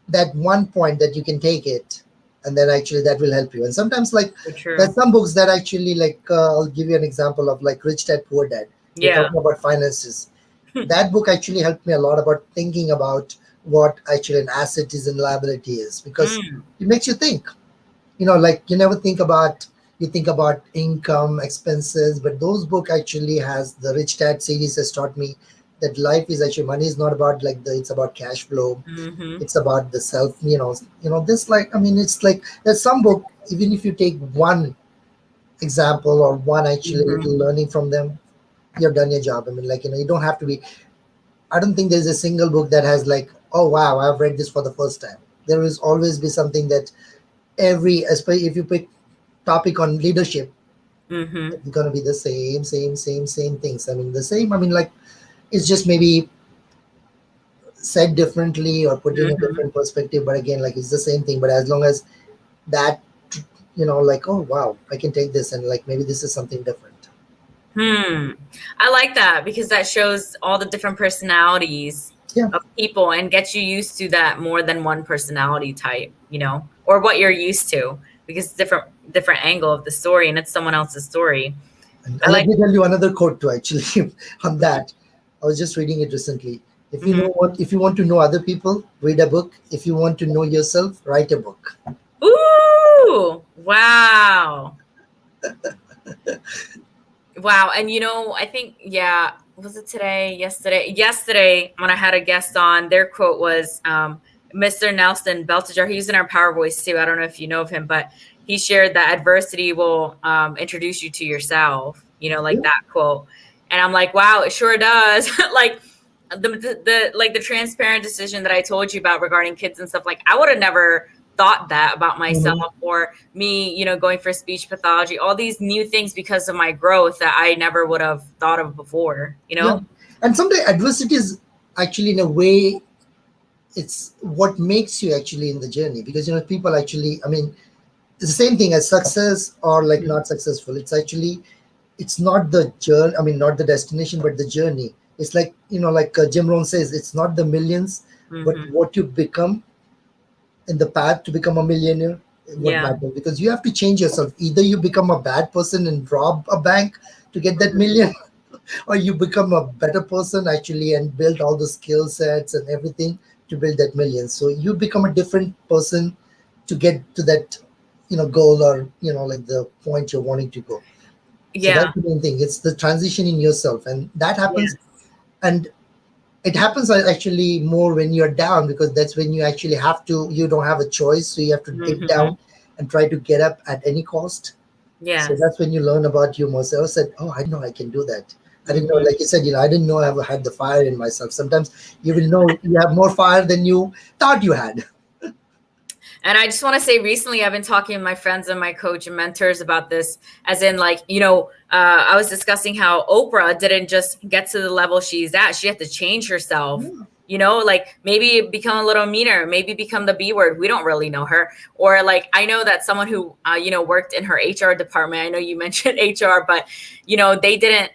B: that one point that you can take it, and then actually that will help you. And sometimes, like,
A: So true.
B: there's some books that actually, like, I'll give you an example of, like, Rich Dad Poor Dad. We're
A: Yeah.
B: talking about finances. That book actually helped me a lot about thinking about what actually an asset is and liability is, because it makes you think. Like, you never think about, you think about income, expenses, but those book actually has, the Rich Dad series has taught me that life is actually, money is not about like it's about cash flow. It's about the self, this, like, I mean, it's like there's some book, even if you take one example or one actually little learning from them, you've done your job. I mean, like, you don't have to be, I don't think there's a single book that has like, oh wow, I've read this for the first time. There will always be something that especially if you pick topic on leadership, it's gonna be the same things. I mean, the same. I mean, like, it's just maybe said differently or put in a different perspective. But again, like, it's the same thing. But as long as that, like, oh wow, I can take this, and like maybe this is something different.
A: I like that, because that shows all the different personalities of people and gets you used to that more than one personality type, or what you're used to, because it's different angle of the story, and it's someone else's story.
B: And let me tell you another quote too, actually, on that. I was just reading it recently. If you want to know other people, read a book. If you want to know yourself, write a book.
A: Ooh, wow. Wow. And I think, was it today, yesterday when I had a guest on, their quote was, Mr. Nelson Beltajar. He's in our Power Voice too. I don't know if you know of him, but he shared that adversity will introduce you to yourself, like that quote. And I'm like, wow, it sure does. Like the transparent decision that I told you about regarding kids and stuff, like I would have never thought that about myself, or me, going for speech pathology, all these new things because of my growth that I never would have thought of before,
B: Yeah. And sometimes adversity is actually, in a way, it's what makes you actually in the journey, because people actually, I mean, it's the same thing as success or like not successful. It's actually, it's not the journey, I mean, not the destination, but the journey. It's like, like Jim Rohn says, it's not the millions, but what you become in the path to become a millionaire, what matters. Because you have to change yourself. Either you become a bad person and rob a bank to get that million, or you become a better person actually and build all the skill sets and everything to build that million. So you become a different person to get to that, goal, or like the point you're wanting to go. So
A: Yeah.
B: that's the main thing. It's the transition in yourself, and that happens. And it happens actually more when you're down, because that's when you actually you don't have a choice, so you have to dig down and try to get up at any cost.
A: Yeah.
B: So that's when you learn about you most. I said, oh, I didn't know I can do that. I didn't know, like you said, I didn't know I ever had the fire in myself. Sometimes you will know you have more fire than you thought you had.
A: And I just want to say, recently I've been talking to my friends and my coach and mentors about this, as in, like, I was discussing how Oprah didn't just get to the level she's at. She had to change herself. Like maybe become a little meaner, maybe become the B word. We don't really know her. Or like, I know that someone who, worked in her HR department. I know you mentioned HR, but, they didn't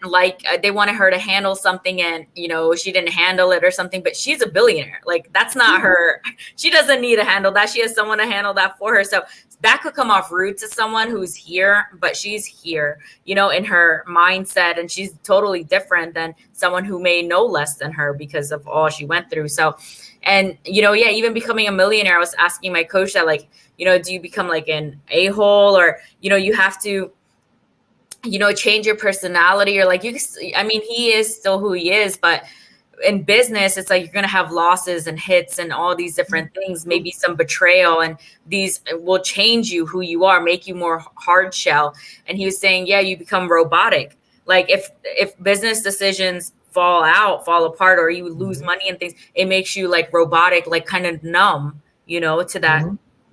A: they wanted her to handle something, and, she didn't handle it or something, but she's a billionaire. Like, that's not her. She doesn't need to handle that. She has someone to handle that for her. So that could come off rude to someone who's here, but she's here, in her mindset, and she's totally different than someone who may know less than her because of all she went through. So, and, even becoming a millionaire, I was asking my coach that, like, do you become like an a-hole, or, you have to, change your personality, or like, he is still who he is, but in business, it's like you're going to have losses and hits and all these different things, maybe some betrayal, and these will change you, who you are, make you more hard shell. And he was saying, you become robotic. Like if business decisions fall apart, or you lose money and things, it makes you like robotic, like kind of numb, to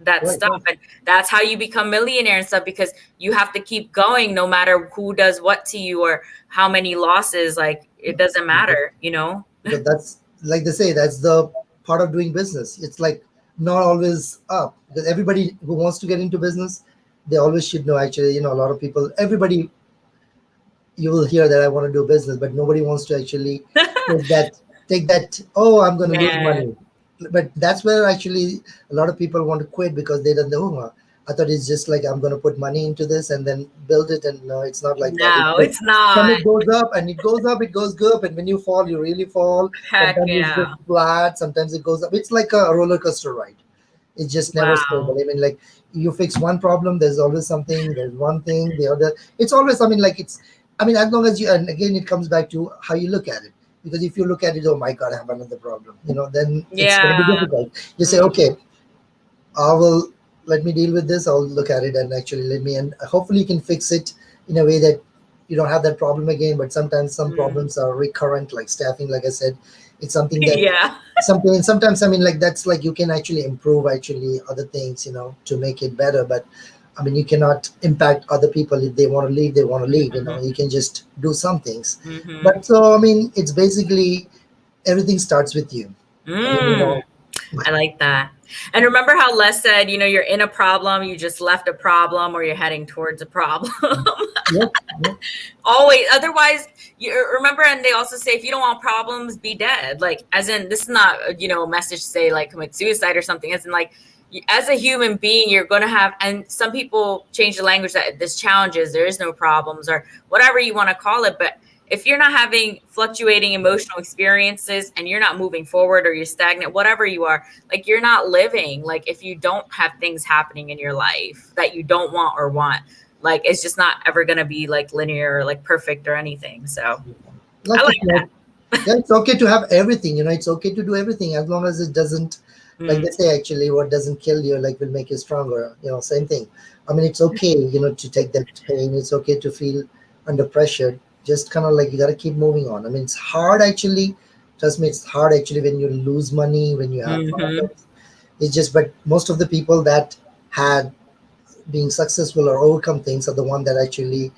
A: that stuff. And that's how you become millionaire and stuff, because you have to keep going no matter who does what to you or how many losses. Like, it doesn't matter,
B: But that's, like they say, that's the part of doing business. It's like not always up, because everybody who wants to get into business, they always should know actually, a lot of people, everybody, you will hear that I want to do business, but nobody wants to actually take that, oh, I'm going to lose money. But that's where actually a lot of people want to quit, because they don't know, I thought it's just like, I'm going to put money into this and then build it. And no, it's not like that.
A: No, it's not.
B: It goes up and it goes up, it goes up. And when you fall, you really fall. Sometimes it's just flat. Sometimes it goes up. It's like a roller coaster ride. It's just never stable. I mean, like, you fix one problem, there's always something, there's one thing, the other. It's always, as long as you, and again, it comes back to how you look at it. Because if you look at it, oh my God, I have another problem, then it's going to be difficult. You say, okay, let me deal with this. I'll look at it and actually and hopefully you can fix it in a way that you don't have that problem again. But sometimes some problems are recurrent, like staffing, like I said, it's something that sometimes, that's like, you can actually improve actually other things, to make it better. But you cannot impact other people. If they want to leave, they want to leave, you can just do some things. But so, it's basically everything starts with you.
A: I like that. And remember how Les said, you're in a problem, you just left a problem, or you're heading towards a problem.
B: Yep.
A: Always. Otherwise, you remember, and they also say, if you don't want problems, be dead. Like, as in, this is not, a message to say like commit suicide or something. As in, like, as a human being, you're going to have, and some people change the language that there's challenges, there is no problems, or whatever you want to call it. But if you're not having fluctuating emotional experiences and you're not moving forward, or you're stagnant, whatever you are, like, you're not living. Like, if you don't have things happening in your life that you don't want, like, it's just not ever going to be like linear or like perfect or anything. So I like that.
B: Yeah, it's okay to have everything, it's okay to do everything, as long as it doesn't, like they say, actually, what doesn't kill you, like, will make you stronger, same thing. It's okay, to take that pain. It's okay to feel under pressure. Just kind of like, you got to keep moving on. It's hard actually. Trust me, it's hard actually when you lose money, when you have problems. It's just, but most of the people that had being successful or overcome things are the one that actually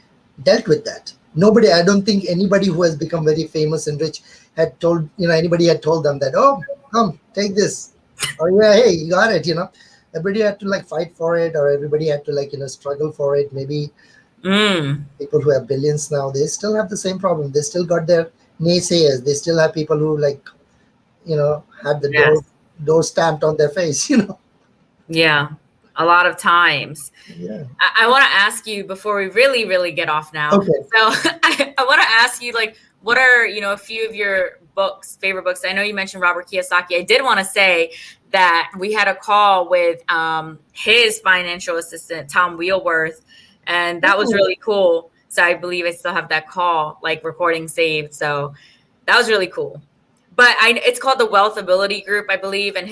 B: dealt with that. Nobody, I don't think anybody who has become very famous and rich had told, anybody had told them that, oh, come, take this. Or yeah, hey, you got it, Everybody had to like fight for it, or everybody had to like, struggle for it. Maybe people who have billions now, they still have the same problem. They still got their naysayers. They still have people who like, had the door stamped on their face,
A: Yeah, a lot of times.
B: Yeah.
A: I want to ask you before we really, really get off now.
B: Okay.
A: So I want to ask you, like, what are, a few of your favorite books? I know you mentioned Robert Kiyosaki. I did want to say that we had a call with his financial assistant, Tom Wheelworth, and that was really cool. So I believe I still have that call, like, recording saved. So that was really cool. But it's called the Wealth Ability Group, I believe. And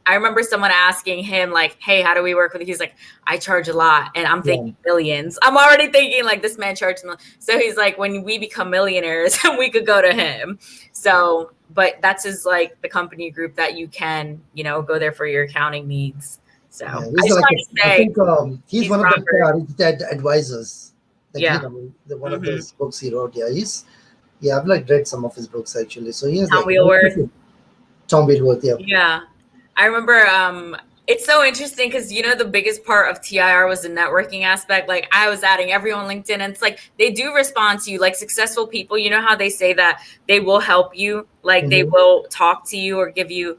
A: I remember someone asking him, like, hey, how do we work with you? He's like, I charge a lot. And I'm thinking millions. I'm already thinking, like, this man charges millions. So he's like, when we become millionaires, we could go to him. So, but that's his, like, the company group that you can, go there for your accounting needs. So I
B: think he's one of the advisors. Like, one of those books he wrote. Yeah, I've like read some of his books actually. So he has
A: Tom Wheelworth.
B: Tom Wheelworth, yeah.
A: Yeah. I remember it's so interesting because the biggest part of TIR was the networking aspect. Like, I was adding everyone on LinkedIn, and it's like they do respond to you, like successful people. You know how they say that they will help you, like they will talk to you or give you,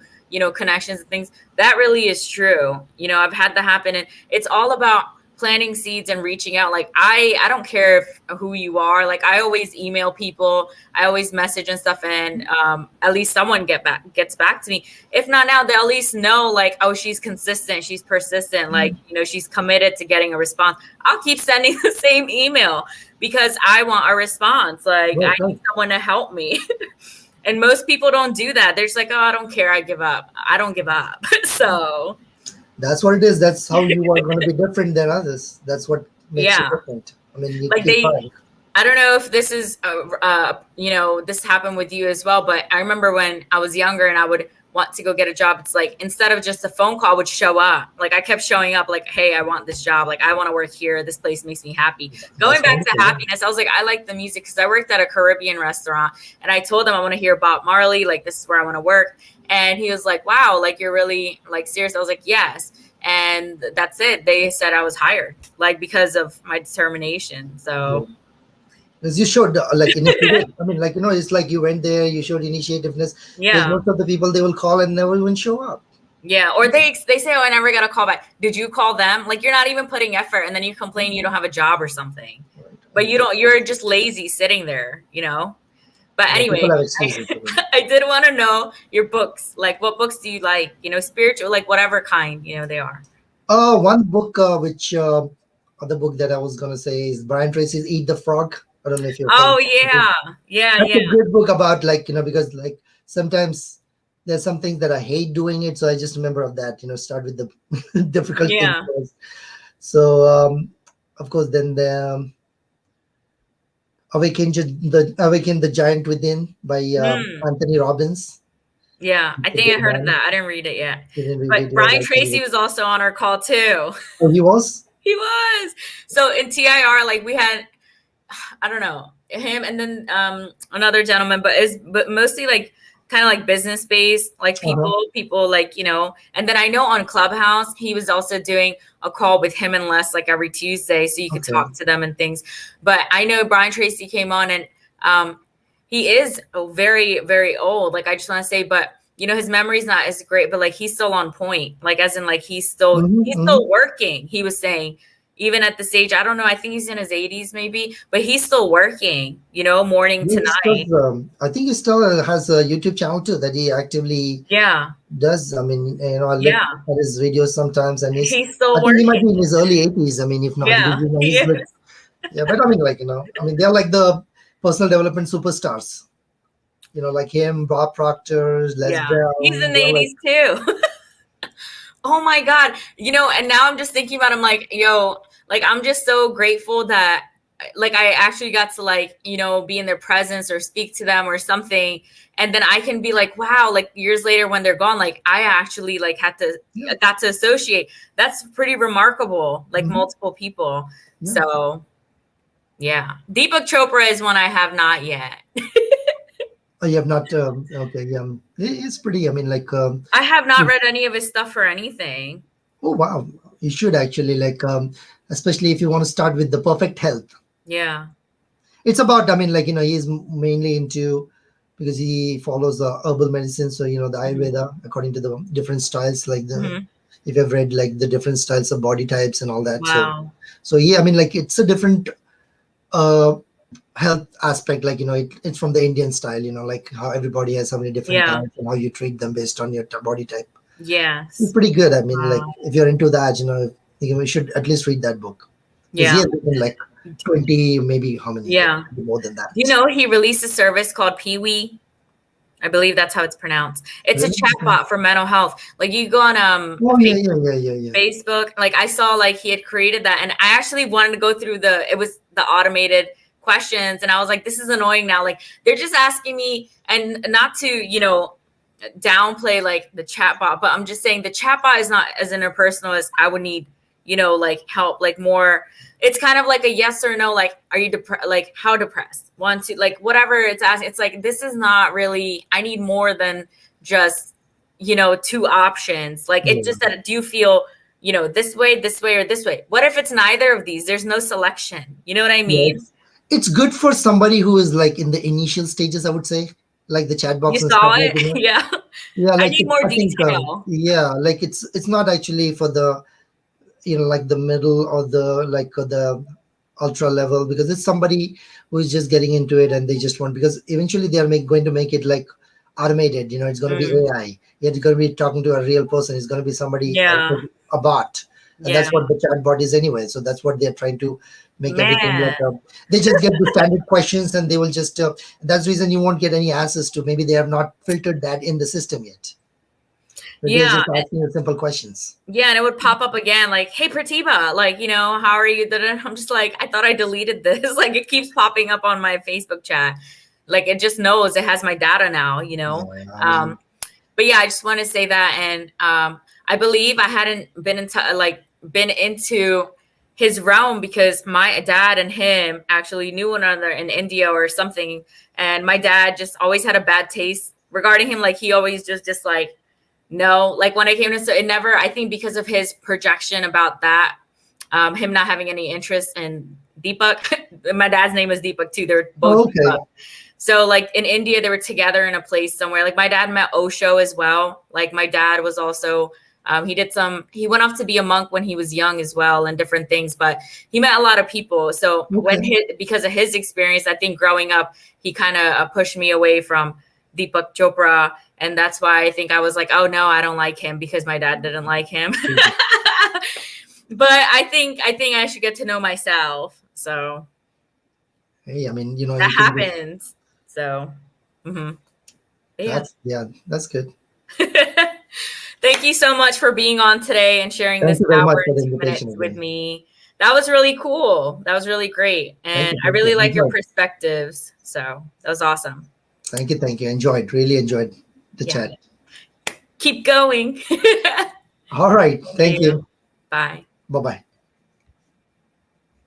A: connections and things. That really is true. I've had that happen, and it's all about planting seeds and reaching out. Like, I don't care who you are. Like, I always email people. I always message and stuff. And at least someone gets back to me. If not now, they'll at least know, like, oh, she's consistent. She's persistent. Like, she's committed to getting a response. I'll keep sending the same email because I want a response. Like, I need someone to help me. And most people don't do that. They're just like, oh, I don't care. I give up. I don't give up. So
B: that's what it is. That's how you are going to be different than others. That's what makes you different. I mean, you
A: like I don't know if this is, this happened with you as well, but I remember when I was younger and I would want to go get a job. It's like, instead of just a phone call, I would show up. Like, I kept showing up like, hey, I want this job. Like, I want to work here. This place makes me happy. Going back to happiness, I was like, I like the music because I worked at a Caribbean restaurant and I told them I want to hear Bob Marley. Like, this is where I want to work. And he was like, wow, like, you're really like serious. I was like, yes. And that's it. They said I was hired, like, because of my determination. So
B: because you showed like initiative. I mean, like, it's like you went there, you showed initiativeness.
A: Yeah.
B: Most of the people, they will call and never even show up.
A: Yeah. Or they say, oh, I never got a call back. Did you call them? Like, you're not even putting effort. And then you complain you don't have a job or something. Right. But you're just lazy sitting there, But anyway, I did want to know your books. Like, what books do you like? Spiritual, like whatever kind, they are.
B: One book, other book that I was going to say is Brian Tracy's Eat the Frog. I don't know if you're.
A: Oh, yeah.
B: That's a good book about, like, because like sometimes there's some things that I hate doing it. So I just remember of that, start with the difficult things first. So, of course, then the Awaken the Giant Within by Anthony Robbins.
A: Yeah, I think I heard of that. I didn't read it yet. But Brian Tracy was also on our call too.
B: Oh, he was?
A: He was. So in TIR, like, we had, I don't know, him and then another gentleman, but mostly like kind of like business based, like people like, and then I know on Clubhouse, he was also doing a call with him and Les like every Tuesday. So you could talk to them and things. But I know Brian Tracy came on and he is very, very old. Like, I just want to say, but his memory's not as great, but like, he's still on point. Like, as in, like, he's still working. He was saying, even at the stage, I don't know, I think he's in his 80s maybe, but he's still working, morning to night.
B: I think he still has a YouTube channel too that he actively does. I mean, I look at his videos sometimes, and he's still working. He might be in his early 80s. I mean, if not, but I mean, like, they're like the personal development superstars. Like him, Bob Proctor, Les Brown. He's
A: in the 80s too. Oh my God. And now I'm just thinking about him like, like, I'm just so grateful that, like, I actually got to, like, be in their presence or speak to them or something. And then I can be like, wow, like, years later when they're gone, like, I actually like got to associate. That's pretty remarkable, like multiple people. Yeah. So Yeah. Deepak Chopra is one I have not yet.
B: Oh, you have not? Okay, yeah. It's pretty. I mean, like.
A: I have not read any of his stuff or anything.
B: Oh wow, you should actually like, especially if you want to start with the perfect health.
A: Yeah.
B: It's about. I mean, like he's mainly into because he follows the herbal medicine. So the Ayurveda according to the different styles, like the if you've read like the different styles of body types and all that.
A: Wow.
B: So yeah, I mean, like it's a different health aspect. Like it's from the Indian style. Like how everybody has so many different types and how you treat them based on your body type.
A: Yes.
B: It's pretty good. I mean, like if you're into that, you should at least read that book.
A: Yeah.
B: He has written like 20, maybe how many?
A: Yeah.
B: More than that.
A: He released a service called Pee-wee. I believe that's how it's pronounced. It's a chatbot for mental health. Like you go on Facebook. Like I saw like he had created that, and I actually wanted to go through the automated questions, and I was like, this is annoying now. Like they're just asking me, and not to downplay like the chatbot, but I'm just saying the chatbot is not as interpersonal as I would need, like help, like more. It's kind of like a yes or no, like, are you depressed? Like how depressed? 1, 2, like whatever it's asking. It's like, this is not really, I need more than just, 2 options. Like it's just that, do you feel, this way, or this way? What if it's neither of these? There's no selection. You know what I mean?
B: Yes. It's good for somebody who is like in the initial stages, I would say. Like the chat box
A: you
B: and
A: saw
B: stuff.
A: it?
B: Like,
A: Yeah.
B: Yeah, like
A: I need more detail.
B: Yeah, like it's not actually for the like the middle or the ultra level, because it's somebody who is just getting into it and they just want, because eventually they are going to make it like automated. It's going to be AI. You're going to be talking to a real person. It's going to be somebody, a bot. And that's what the chatbot is anyway. So that's what they're trying to make everything like they just get the standard questions, and they will just that's the reason you won't get any answers to. Maybe they have not filtered that in the system yet. But they're just asking you simple questions.
A: Yeah, and it would pop up again like, hey Pratibha, like, how are you? I'm just like, I thought I deleted this. Like it keeps popping up on my Facebook chat. Like it just knows it has my data now, But yeah, I just want to say that. And I believe I hadn't been into his realm because my dad and him actually knew one another in India or something. And my dad just always had a bad taste regarding him. Like he always just like, no, like when I came to, it never, I think because of his projection about that, him not having any interest in Deepak. My dad's name is Deepak too. They're both Deepak. So like in India, they were together in a place somewhere. Like my dad met Osho as well. Like my dad was also, he went off to be a monk when he was young as well and different things, but he met a lot of people. So because of his experience, I think growing up, he kind of pushed me away from Deepak Chopra. And that's why I think I was like, oh no, I don't like him because my dad didn't like him. But I think I should get to know myself. So
B: hey, I mean,
A: that happens. So
B: that's good.
A: Thank you so much for being on today and sharing this hour and 2 minutes with me. That was really cool. That was really great. And I really like your perspectives. So that was awesome.
B: Thank you. Really enjoyed the chat.
A: Keep going.
B: All right. Thank you.
A: Bye.
B: Bye-bye.